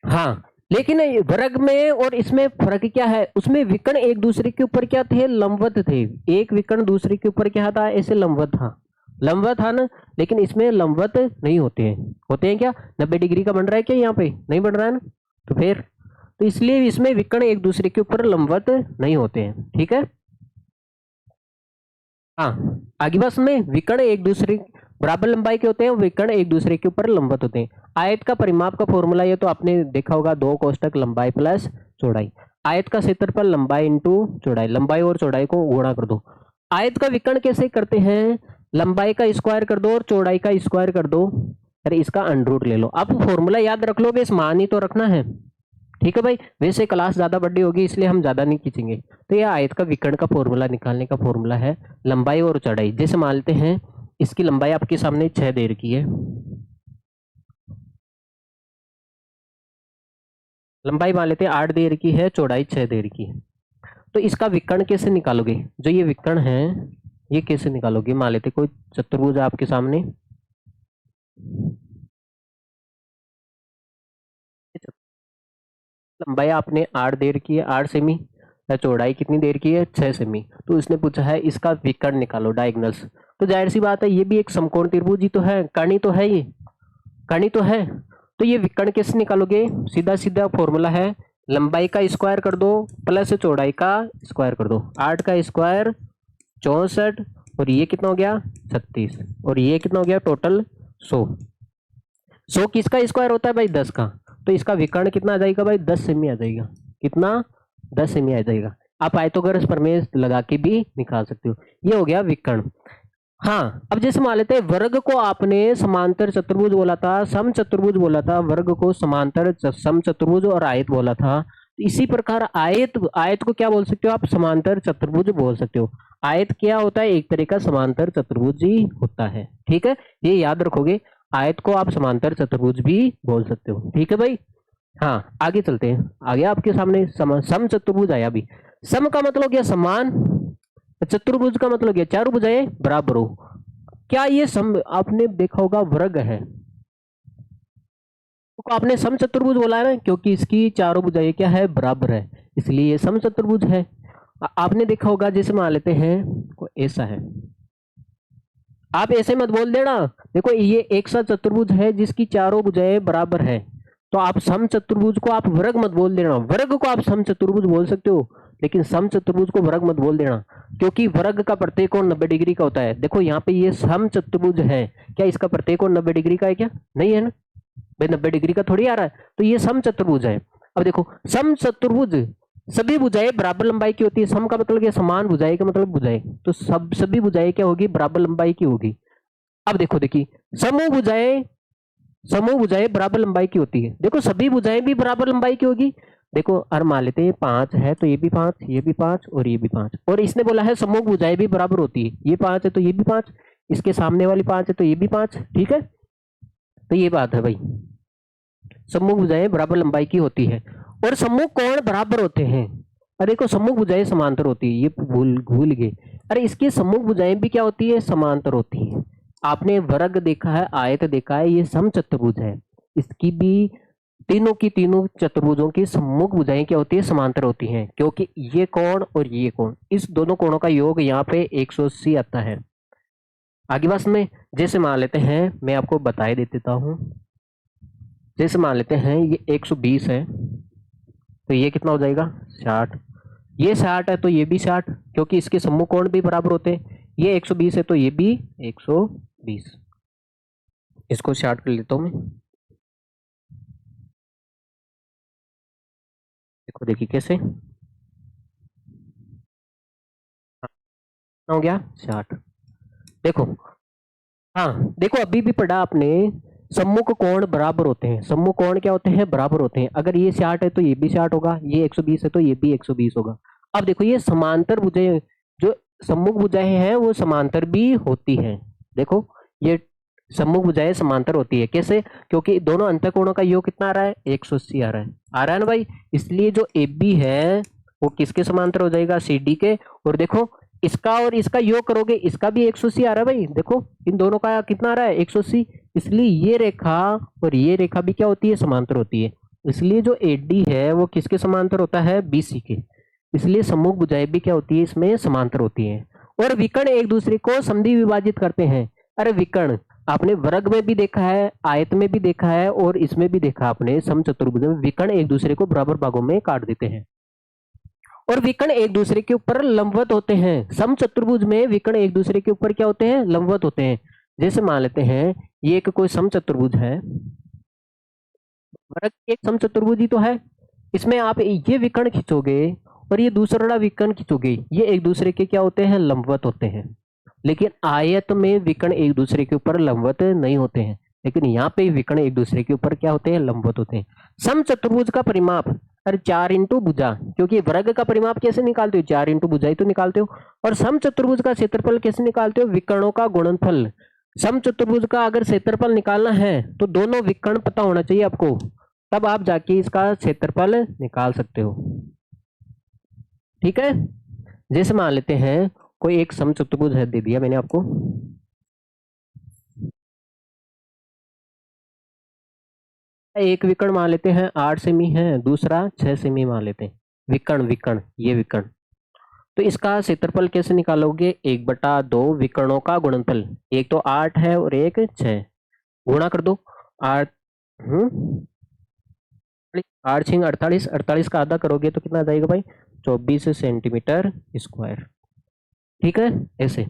Speaker 1: हाँ, लेकिन वर्ग में और इसमें फर्क क्या है, उसमें विकर्ण एक दूसरे के ऊपर क्या थे, लंबवत थे। एक विकर्ण दूसरे के ऊपर क्या था, ऐसे लंबवत था, लंबवत था ना। लेकिन इसमें लंबवत नहीं होते हैं, होते हैं क्या, 90 डिग्री का बन रहा है क्या, यहाँ पे नहीं बन रहा है ना, तो फिर तो इसलिए इसमें विकर्ण एक दूसरे के ऊपर लंबवत नहीं होते हैं, ठीक है। हाँ, आगे बस में विकर्ण एक दूसरे बराबर लंबाई के होते हैं, विकर्ण एक दूसरे के ऊपर लंबवत होते हैं। आयत का परिमाप का फॉर्मूला ये तो आपने देखा होगा, 2 कोष्टक लंबाई प्लस चौड़ाई। आयत का क्षेत्रफल लंबाई इंटू चौड़ाई, लंबाई और चौड़ाई को गुणा कर दो। आयत का विकर्ण कैसे करते हैं, लंबाई का स्क्वायर कर दो और चौड़ाई का स्क्वायर कर दो, अरे इसका अंडर ले लो। आप फॉर्मूला याद रख लो, बस मान ही तो रखना है, ठीक है भाई। वैसे क्लास ज्यादा बड़ी होगी इसलिए हम ज्यादा नहीं खींचेंगे। तो यह आयत का विकर्ण का फॉर्मूला निकालने का फॉर्मूला है लंबाई और चौड़ाई। जैसे मान लेते हैं इसकी लंबाई आपके सामने 6 दे रखी है, लंबाई मान लेते हैं 8 दे रखी है, चौड़ाई 6 दे रखी है। तो इसका विकर्ण कैसे निकालोगे, जो ये विकर्ण है ये कैसे निकालोगे? मान लेते कोई चतुर्भुज है आपके सामने, लंबाई आपने 8 दे रखी है 8 सेमी, या चौड़ाई कितनी देर की है 6 सेमी, तो इसने पूछा है इसका विकर्ण निकालो, डायगोनल्स। तो जाहिर सी बात है ये भी एक समकोण त्रिभुज ही तो है, कर्ण तो है, ये कर्ण तो है। तो ये विकर्ण कैसे निकालोगे? सीधा सीधा फॉर्मूला है, लंबाई का स्क्वायर कर दो प्लस चौड़ाई का स्क्वायर कर दो, 8 का स्क्वायर 64, और ये कितना हो गया 36, और ये कितना हो गया टोटल 100। 100 किसका स्क्वायर होता है भाई? 10 का। तो इसका विकर्ण कितना आ जाएगा भाई? 10 सेमी आ जाएगा। कितना? 10 सेमी आ जाएगा। आप पाइथागोरस प्रमेय लगा के भी निकाल सकते हो। ये हो गया विकर्ण। हाँ, अब जैसे मान लेते हैं वर्ग को आपने समांतर चतुर्भुज बोला था, सम चतुर्भुज बोला था, वर्ग को समांतर सम चतुर्भुज और आयत बोला था। इसी प्रकार आयत, आयत को क्या बोल सकते हो आप? समांतर चतुर्भुज बोल सकते हो। आयत क्या होता है? एक तरह का समांतर चतुर्भुज ही होता है। ठीक है, ये याद रखोगे। आयत को आप समांतर चतुर्भुज भी बोल सकते हो। ठीक है भाई। हाँ, आगे चलते हैं। आगे आपके सामने सम चतुर्भुज आया। अभी सम का मतलब क्या? समान। चतुर्भुज का मतलब क्या? चारों भुजाएं बराबर हो। क्या ये सम आपने देखा होगा वर्ग है, तो आपने सम चतुर्भुज बोला है ना, क्योंकि इसकी चारों भुजाएं क्या है? बराबर है, इसलिए ये सम चतुर्भुज है। आपने देखा होगा, जैसे मान लेते हैं कोई ऐसा है, आप ऐसे मत बोल देना। देखो ये एक सा चतुर्भुज है जिसकी चारों भुजाएं बराबर है, तो आप सम चतुर्भुज को आप वर्ग मत बोल देना। वर्ग को आप सम चतुर्भुज बोल सकते हो, लेकिन सम चतुर्भुज को वर्ग मत बोल देना, क्योंकि वर्ग का प्रत्येक कोण 90 डिग्री का होता है। देखो यहाँ पे ये सम चतुर्भुज है, क्या इसका प्रत्येक कोण 90 डिग्री का है? क्या नहीं है ना भाई, 90 डिग्री का थोड़ी आ रहा है। तो ये सम चतुर्भुज है। अब देखो सम चतुर्भुज सभी भुजाएं बराबर लंबाई की होती है। सम का मतलब क्या? समान। भुजाएं का मतलब भुजाएं, तो सभी भुजाएं क्या होगी? बराबर लंबाई की होगी। अब देखो, देखिए समूह भुजाएं बराबर लंबाई की होती है। देखो सभी भुजाएं भी बराबर लंबाई की होगी। देखो और मान लेते हैं 5 है तो ये भी 5, ये भी 5 और ये भी 5, और इसने बोला है समूह भुजाएं भी बराबर होती है। ये 5 है तो ये भी 5, इसके सामने वाली 5 है तो ये भी 5। ठीक है, तो ये बात है भाई, समूह भुजाएं बराबर लंबाई की होती है और समूह कोण बराबर होते हैं। अरे को समूह भुजाएं समांतर होती है, ये भूल गए। अरे इसकी समूह भुजाएं भी क्या होती है? समांतर होती है। आपने वर्ग देखा है, आयत देखा है, ये सम चतुर्भुज है, इसकी भी तीनों की तीनों चतुर्भुजों की सम्मुख भुजाएं क्या होती है? समांतर होती हैं, क्योंकि ये कोण और ये कोण, इस दोनों कोणों का योग यहाँ पे 180 आता है। आगे बस में जैसे मान लेते हैं, मैं आपको बताए देता हूँ। जैसे मान लेते हैं ये 120 है, तो ये कितना हो जाएगा? 60। ये 60 है तो ये भी 60, क्योंकि इसके सम्मुख कोण भी बराबर होते हैं। ये 120 है तो ये भी 120। इसको 60 कर लेता हूँ मैं। देखो देखिए कैसे हो गया 60। देखो, हाँ देखो अभी भी पढ़ा आपने, सम्मुख कोण बराबर होते हैं। सम्मुख कोण क्या होते हैं? बराबर होते हैं। अगर ये 60 है तो ये भी 60 होगा, ये 120 है तो ये भी 120 होगा। अब देखो ये समांतर भुजाएं, जो सम्मुख भुजाएं हैं वो समांतर भी होती हैं। देखो ये सम्मुख भुजाएं समांतर होती है। कैसे? क्योंकि दोनों अंतःकोणों का योग कितना आ रहा है? 180 आ रहा है। आ रहा है ना भाई? इसलिए जो ए बी है वो किसके समांतर हो जाएगा? सी डी के। और देखो इसका और इसका योग करोगे, इसका भी 180 आ रहा है भाई। देखो इन दोनों का कितना आ रहा है? 180। इसलिए ये रेखा और ये रेखा भी क्या होती है? समांतर होती है। इसलिए जो एडी है वो किसके समांतर होता है? बीसी के। इसलिए सम्मुख भुजाएं भी क्या होती है? इसमें समांतर होती है। और विकर्ण एक दूसरे को समद्वि विभाजित करते हैं। अरे विकर्ण आपने वर्ग में भी देखा है, आयत में भी देखा है, और इसमें भी देखा आपने समचतुर्भुज में विकर्ण एक दूसरे को बराबर भागों में काट देते हैं और विकर्ण एक दूसरे के ऊपर लंबवत होते हैं। समचतुर्भुज में विकर्ण एक दूसरे के ऊपर क्या होते हैं? लंबवत होते हैं। जैसे मान लेते हैं ये एक कोई समचतुर्भुज है, वर्ग एक समचतुर्भुज ही तो है। इसमें आप ये विकर्ण खींचोगे और ये दूसरा वाला विकर्ण खींचोगे, ये एक दूसरे के क्या होते हैं? लंबवत होते हैं। लेकिन आयत में विकर्ण एक दूसरे के ऊपर लंबवत नहीं होते हैं, लेकिन यहाँ पे विकर्ण एक दूसरे के ऊपर क्या होते हैं? लंबवत होते हैं। समचतुर्भुज का परिमाप, अरे 4 इंटू भुजा, क्योंकि वर्ग का परिमाप कैसे निकालते हो? 4 इंटू भुजा ही तो निकालते हो। और समचतुर्भुज का क्षेत्रफल कैसे निकालते हो? विकर्णों का गुणनफल। समचतुर्भुज का अगर क्षेत्रफल निकालना है तो दोनों विकर्ण पता होना चाहिए आपको, तब आप जाके इसका क्षेत्रफल निकाल सकते हो। ठीक है, जैसे मान लेते हैं कोई एक समचतुर्भुज है, दे दिया मैंने आपको। एक विकर्ण मान लेते हैं 8 सेमी है, दूसरा 6 सेमी मान लेते हैं। विकर्ण विकर्ण, ये विकर्ण। तो इसका क्षेत्रफल कैसे निकालोगे? 1/2 विकर्णों का गुणनफल। एक तो 8 है और एक 6, गुणा कर दो। 8 8 6 48, 48 का आधा करोगे तो कितना आ जाएगा भाई? 24 सेंटीमीटर स्क्वायर। ठीक है, ऐसे।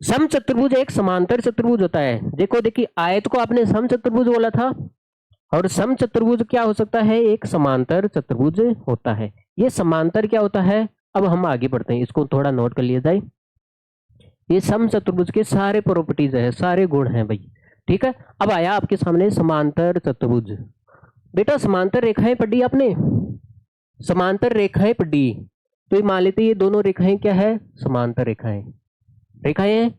Speaker 1: समचतुर्भुज एक समांतर चतुर्भुज होता है। देखो देखिए, आयत को आपने समचतुर्भुज बोला था, और समचतुर्भुज क्या हो सकता है? एक समांतर चतुर्भुज होता है। ये समांतर क्या होता है? अब हम आगे बढ़ते हैं, इसको थोड़ा नोट कर लिया जाए। ये समचतुर्भुज के सारे प्रॉपर्टीज है, सारे गुण हैं भाई। ठीक है, अब आया आपके सामने समांतर चतुर्भुज। बेटा समांतर रेखाएं पढ़ी आपने? समांतर रेखाएं पढ़ी, तो ये मान लेते ये दोनों रेखाएं क्या है? समांतर रेखाएं। रेखाएं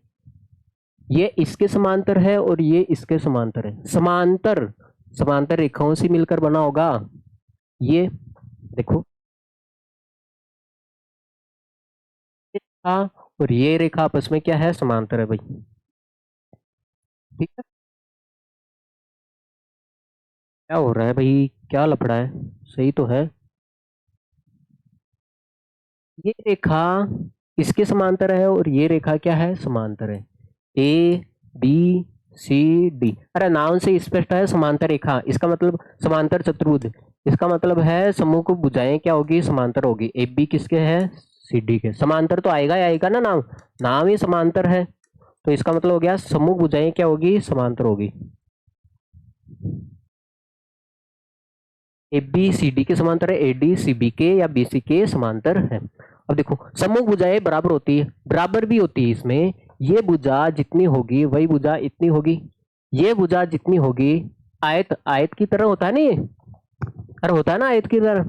Speaker 1: ये इसके समांतर है और ये इसके समांतर है। समांतर समांतर रेखाओं से मिलकर बना होगा ये, देखो रेखा और ये रेखा आपस में क्या है? समांतर है भाई। ठीक है, क्या हो रहा है भाई? क्या लफड़ा है? सही तो है। ये रेखा इसके समांतर है और ये रेखा क्या है? समांतर है। ए बी सी डी, अरे नाम से स्पष्ट है समांतर रेखा, इसका मतलब समांतर चतुर्भुज। इसका मतलब है समूह भुजाएं क्या होगी? समांतर होगी। ए बी किसके है? सी डी के। समांतर तो आएगा ही आएगा ना, नाम नाम ही समांतर है, तो इसका मतलब हो गया समूह भुजाएं क्या होगी? समांतर होगी। ए बी सी डी के समांतर है, ए डी सी बी के या बी सी के समांतर है। अब देखो समूह भुजाएं बराबर होती है, बराबर भी होती है इसमें। ये भुजा जितनी होगी वही भुजा इतनी होगी, ये भुजा जितनी होगी। आयत आयत की तरह होता है ना ये, अरे होता है ना आयत की तरह।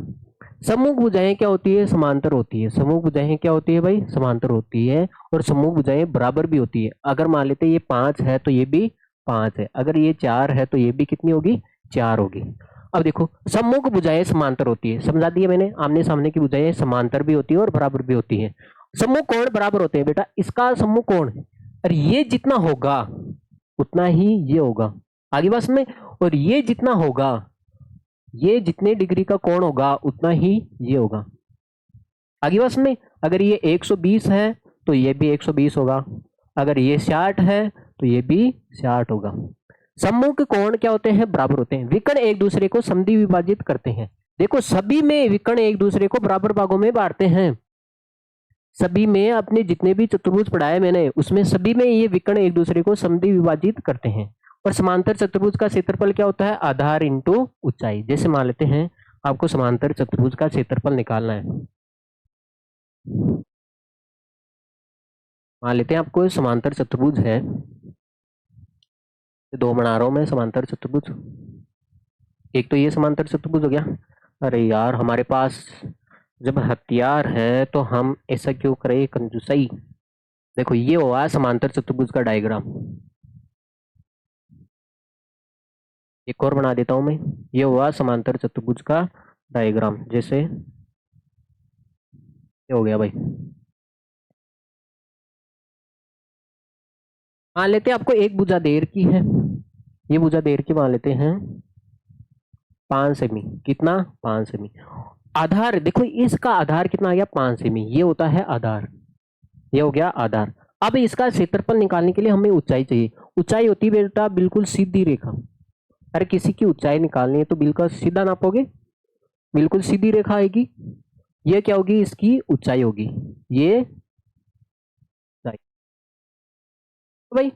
Speaker 1: समूह भुजाएं क्या होती है? समांतर होती है। समूह भुजाएं क्या होती है भाई? समांतर होती है। और समूह भुजाएं बराबर भी होती है। अगर मान लेते ये 5 है तो ये भी 5 है, अगर ये 4 है तो ये भी कितनी होगी? 4 होगी। अब देखो सम्मुख भुजाएं समांतर होती है, समझा दिया मैंने। आमने सामने की भुजाएं समांतर भी होती है और बराबर भी होती है। सम्मुख कोण बराबर होते हैं बेटा, इसका सम्मुख कोण, और ये जितना होगा उतना ही ये होगा। आगे बात में, और ये जितना होगा, ये जितने डिग्री का कोण होगा उतना ही ये होगा। आगे बात में, अगर ये 120 है तो ये भी 120 होगा, अगर ये 60 है तो ये भी 60 होगा। सम्मुख कोण क्या होते हैं? बराबर होते हैं। विकर्ण एक दूसरे को समद्वि विभाजित करते हैं। देखो सभी में विकर्ण एक दूसरे को बराबर भागों में बांटते हैं। सभी में, अपने जितने भी चतुर्भुज पढ़ाए मैंने उसमें सभी में ये विकर्ण एक दूसरे को समद्वि विभाजित करते हैं। और समांतर चतुर्भुज का क्षेत्रफल क्या होता है? आधार इंटू ऊंचाई। जैसे मान लेते हैं आपको समांतर चतुर्भुज का क्षेत्रफल निकालना है, मान लेते हैं आपको समांतर चतुर्भुज है, दो बना रहा हूं मैं समांतर चतुर्भुज। एक तो ये समांतर चतुर्भुज हो गया। अरे यार हमारे पास जब हथियार है तो हम ऐसा क्यों करें कंजूसाई। देखो ये हुआ समांतर चतुर्भुज का डायग्राम। एक और बना देता हूं मैं, ये हुआ समांतर चतुर्भुज का डायग्राम। जैसे ये हो गया भाई। मान लेते हैं आपको एक भुजा दे रखी है, ये भुजा दे रखी मान लेते हैं 5 सेमी। कितना? 5 सेमी। आधार देखो इसका आधार कितना आ गया? 5 सेमी। ये होता है आधार, ये हो गया आधार। अब इसका क्षेत्रफल निकालने के लिए हमें ऊंचाई चाहिए। ऊंचाई होती है बेटा बिल्कुल सीधी रेखा। अरे किसी की ऊंचाई निकालनी है तो बिल्कुल सीधा नापोगे, बिल्कुल सीधी रेखा आएगी। ये क्या होगी? इसकी ऊंचाई होगी। ये ऊंचाई तो भाई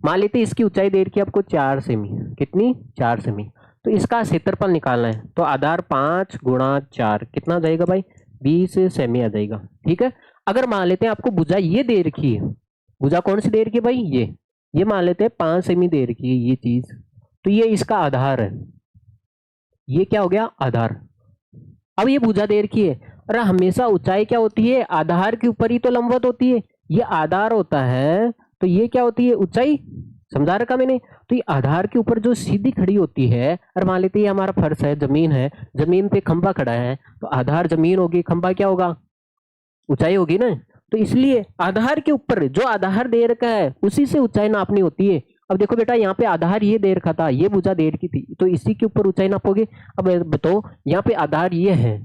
Speaker 1: मान लेते हैं इसकी ऊंचाई दे रखी है आपको 4 सेमी। कितनी? 4 सेमी। तो इसका क्षेत्रफल निकालना है तो आधार 5 गुणा 4 कितना आ जाएगा भाई? 20 सेमी आ जाएगा। ठीक है, अगर मान लेते हैं आपको भुजा ये दे रखी है, भुजा कौन सी दे रखी है भाई? ये मान लेते हैं 5 सेमी दे रखी है ये चीज, तो ये इसका आधार है। ये क्या हो गया? आधार। अब ये भुजा दे रखी है, और हमेशा ऊंचाई क्या होती है? आधार के ऊपर ही तो लंबवत होती है। ये आधार होता है तो ये क्या होती है? ऊंचाई। समझा रखा मैंने। तो ये आधार के ऊपर जो सीधी खड़ी होती है, और मान लेते हैं हमारा फर्श है, जमीन है, जमीन पे खंबा खड़ा है, तो आधार जमीन होगी, खंबा क्या होगा? ऊंचाई होगी ना। तो इसलिए आधार के ऊपर जो आधार दे रखा है उसी से ऊंचाई नापनी होती है। अब देखो बेटा यहाँ पे आधार ये दे रखा था, ये भुजा दे रखी थी, तो इसी के ऊपर ऊंचाई नापोगे। अब बताओ यहाँ पे आधार ये है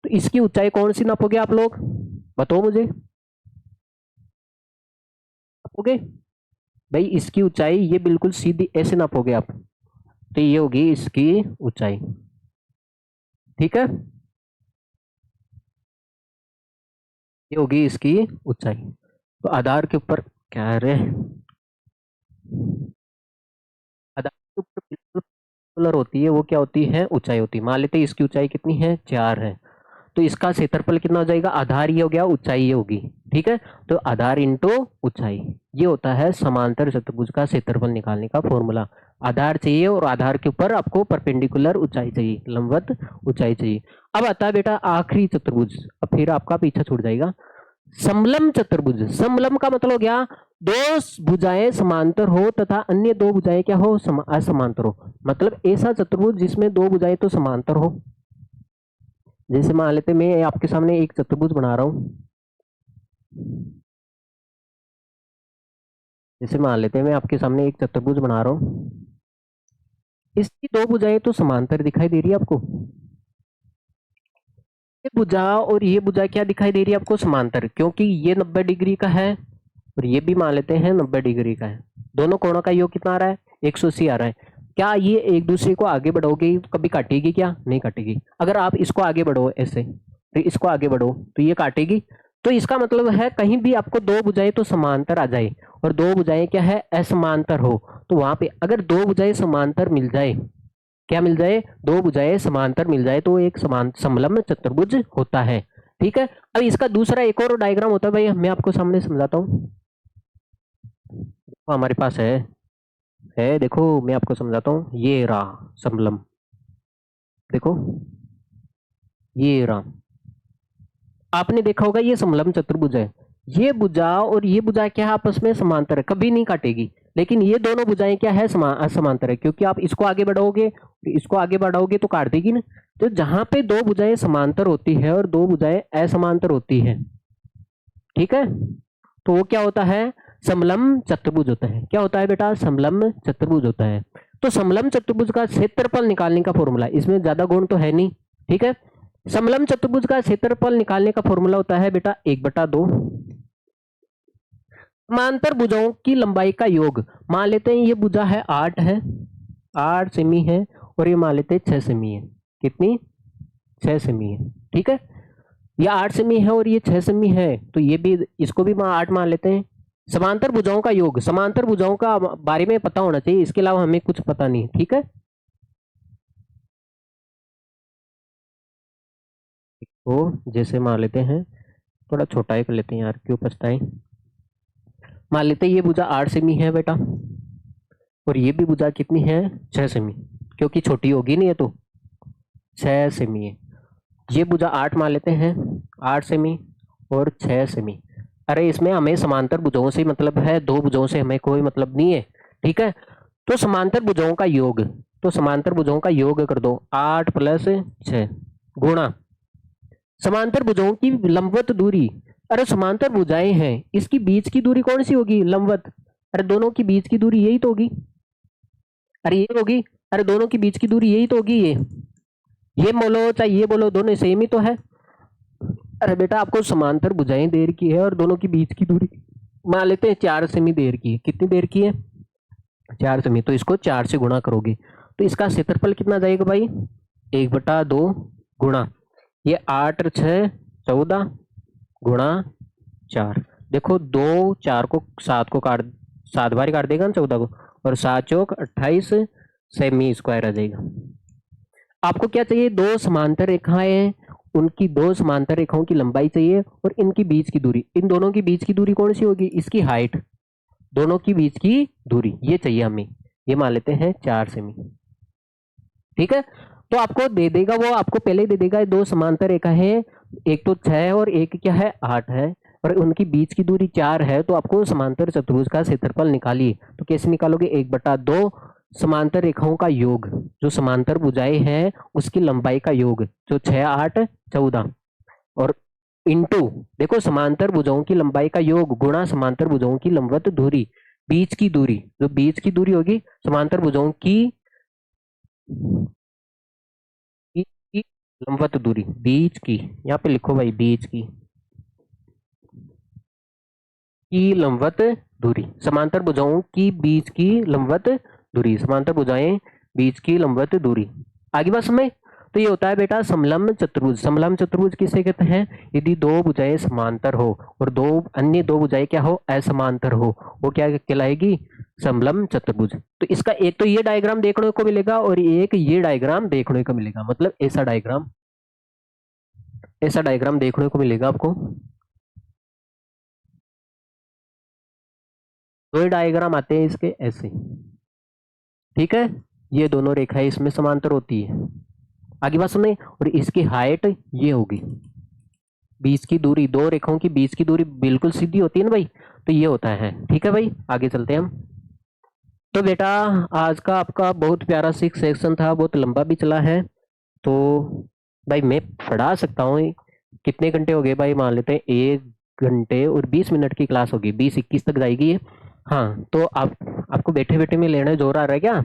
Speaker 1: तो इसकी ऊंचाई कौन सी नापोगे आप लोग, बताओ मुझे, नापोगे भाई इसकी ऊंचाई ये बिल्कुल सीधी ऐसे नापोगे आप, तो ये होगी इसकी ऊंचाई। ठीक है, ये होगी इसकी ऊंचाई। तो आधार के ऊपर क्या है रे, आधार के ऊपर बिल्कुल पर्टिकुलर होती है, वो क्या होती है, ऊंचाई होती है। मान लेते हैं इसकी ऊंचाई कितनी है, 4 है, तो इसका क्षेत्रफल कितना हो जाएगा, आधार ये हो गया, ऊंचाई ये होगी। ठीक है, तो आधार इंटू ऊंचाई, ये होता है समांतर चतुर्भुज का क्षेत्रफल निकालने का फॉर्मूला। आधार चाहिए और आधार के ऊपर आपको परपेंडिकुलर ऊंचाई चाहिए, लंबवत ऊंचाई चाहिए। अब आता है बेटा आखिरी चतुर्भुज, अब फिर आपका पीछा छूट जाएगा। समलम चतुर्भुज, समलम का मतलब हो गया दो भुजाएं समांतर हो तथा अन्य दो भुजाएं क्या हो, असमांतर हो। मतलब ऐसा चतुर्भुज जिसमें दो भुजाएं तो समांतर हो। जैसे मान लेते मैं आपके सामने एक चतुर्भुज बना रहा हूं, जैसे मान लेते मैं आपके सामने एक चतुर्भुज बना रहा हूं, इसकी दो भुजाएं तो समांतर दिखाई दे रही है आपको, ये भुजा और ये भुजा क्या दिखाई दे रही है आपको, समांतर, क्योंकि ये 90 डिग्री का है और ये भी मान लेते हैं 90 डिग्री का है। दोनों कोणों का योग कितना आ रहा है, 180 आ रहा है। क्या ये एक दूसरे को आगे बढ़ोगे तो कभी काटेगी क्या, नहीं काटेगी। अगर आप इसको आगे बढ़ो ऐसे, तो इसको आगे बढ़ो तो ये काटेगी। तो इसका मतलब है कहीं भी आपको दो भुजाएं तो समांतर आ जाए और दो भुजाएं क्या है, असमांतर हो, तो वहां पे अगर दो भुजाएं समांतर मिल जाए, क्या मिल जाए, दो भुजाएं समांतर मिल जाए, तो एक समान समलम्ब चतुर्भुज होता है। ठीक है, अब इसका दूसरा एक और डायग्राम होता है भाई, मैं आपको सामने समझाता हूँ। हमारे पास है देखो मैं आपको समझाता हूँ, ये रहा समलम्ब, देखो ये रहा, आपने देखा होगा ये समलम्ब चतुर्भुज है। ये भुजा और ये भुजा क्या है, आपस में समांतर है, कभी नहीं काटेगी। लेकिन ये दोनों भुजाएं क्या है, असमांतर है, क्योंकि आप इसको आगे बढ़ाओगे, इसको आगे बढ़ाओगे तो काट देगी ना। तो जहां पे दो भुजाएं समांतर होती है और दो भुजाएं असमांतर होती है, ठीक है, तो वो क्या होता है, समलम्ब चतुर्भुज होता है। क्या होता है बेटा, समलम्ब चतुर्भुज होता है। तो समलम्ब चतुर्भुज का क्षेत्रफल निकालने का फॉर्मूला, इसमें ज्यादा गुण तो है नहीं, ठीक है। समलम्ब चतुर्भुज का क्षेत्रफल निकालने का फॉर्मूला होता है बेटा 1/2 समांतर भुजाओं की लंबाई का योग। मान लेते हैं ये भुजा है 8 है, 8 सेमी है, और ये मान लेते हैं 6 सेमी है। कितनी, 6 सेमी है। ठीक है, ये 8 सेमी है और ये 6 सेमी है, तो ये भी, इसको भी 8 मान लेते हैं। समांतर भुजाओं का योग, समांतर भुजाओं का बारे में पता होना चाहिए, इसके अलावा हमें कुछ पता नहीं। ठीक है, तो जैसे मान लेते हैं, थोड़ा छोटा ही कर लेते हैं यार, क्यों पछताएं। मान लेते हैं ये भुजा 8 सेमी है बेटा, और ये भी भुजा कितनी है, 6 सेमी, क्योंकि छोटी होगी नहीं है तो 6 सेमी है। ये भुजा 8 मान लेते हैं, 8 सेमी और 6 सेमी। अरे इसमें हमें समांतर भुजाओं से मतलब है, दो भुजाओं से हमें कोई मतलब नहीं है। ठीक है, तो समांतर भुजाओं का योग, तो समांतर भुजाओं का योग कर दो, 8 + 6 गुणा समांतर भुजाओं की लंबवत दूरी। अरे समांतर भुजाएं हैं, इसकी बीच की दूरी कौन सी होगी, लंबवत। अरे दोनों की बीच की दूरी यही तो होगी, अरे ये होगी, अरे दोनों की बीच की दूरी यही तो होगी, ये बोलो चाहे ये बोलो, दोनों सेम ही तो है। अरे बेटा आपको समांतर भुजाएं दे रखी है और दोनों की बीच की दूरी मान लेते हैं 4 सेमी दे रखी है। कितनी देर की है, 4 सेमी, तो इसको 4 से गुणा करोगे तो इसका क्षेत्रफल कितना जाएगा भाई, 1/2 गुणा ये 8 और 6 14 गुणा 4। देखो 2 4 को 7 को काट, 7 बार काट देगा ना 14 को, और 7 चौक 28 सेमी स्क्वायर आ जाएगा। आपको क्या चाहिए, दो समांतर रेखाएं, उनकी दो समांतर रेखाओं की लंबाई चाहिए और इनकी बीच की दूरी। इन दोनों की बीच की दूरी कौन सी होगी, इसकी हाइट, दोनों की बीच की दूरी ये चाहिए हमें, ये मान लेते हैं 4 सेमी। ठीक है, तो आपको दे देगा, वो आपको पहले ही दे देगा, दो समांतर रेखा है, एक तो 6 और एक क्या है 8 है, और उनकी बीच की दूरी 4 है, तो आपको समांतर चतुर्भुज का क्षेत्रफल निकालिए। तो कैसे निकालोगे, 1/2 समांतर रेखाओं का योग, जो समांतर भुजाएं हैं उसकी लंबाई का योग, जो 6 8 14, और इंटू, देखो समांतर भुजाओं की लंबाई का योग गुणा समांतर भुजाओं की लंबवत दूरी, बीच की दूरी, जो बीच की दूरी होगी समांतर भुजाओं की लंबवत दूरी, बीच की, यहाँ पे लिखो भाई बीच की लंबवत दूरी, समांतर भुजाओं की बीच की लंबवत दूरी, समांतर भुजाएं बीच की लंबवत दूरी। आगे बात समझ। तो ये होता है बेटा समलंब चतुर्भुज। समलंब चतुर्भुज किसे कहते हैं? यदि दो भुजाएं समांतर हो और दो अन्य दो भुजाएं क्या हो, असमांतर हो, वो क्या कहलाएगी? समलंब चतुर्भुज। तो इसका एक तो ये डायग्राम देखने को मिलेगा और एक ये डायग्राम देखने को मिलेगा, मतलब ऐसा डायग्राम देखने को मिलेगा आपको। दो डायग्राम आते हैं इसके ऐसे, ठीक है। ये दोनों रेखाएं इसमें समांतर होती है, आगे बात सुने। और इसकी हाइट ये होगी, बीच की दूरी, दो रेखाओं की बीच की दूरी बिल्कुल सीधी होती है ना भाई, तो ये होता है, ठीक है भाई। आगे चलते हैं हम। तो बेटा आज का आपका बहुत प्यारा सिक्स सेक्शन था, बहुत लंबा भी चला है। तो भाई मैं पढ़ा सकता हूँ। कितने घंटे हो गए भाई? मान लेते हैं 1 घंटे और 20 मिनट की क्लास होगी, 20-21 तक जाएगी ये। हाँ तो आपको बैठे बैठे में लेने जोर आ रहा है क्या?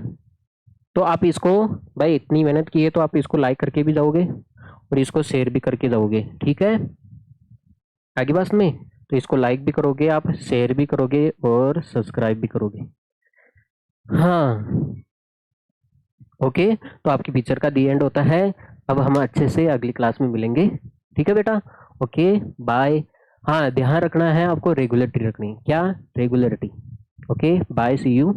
Speaker 1: तो आप इसको, भाई इतनी मेहनत की है तो आप इसको लाइक करके भी जाओगे और इसको शेयर भी करके जाओगे, ठीक है। आगे बात में, तो इसको लाइक भी करोगे आप, शेयर भी करोगे और सब्सक्राइब भी करोगे। हाँ ओके, तो आपकी पिक्चर का दी एंड होता है। अब हम अच्छे से अगली क्लास में मिलेंगे, ठीक है बेटा। Okay bye. हाँ ध्यान रखना है आपको, रेगुलरिटी रखनी है। क्या? Regularity. Okay bye, see you.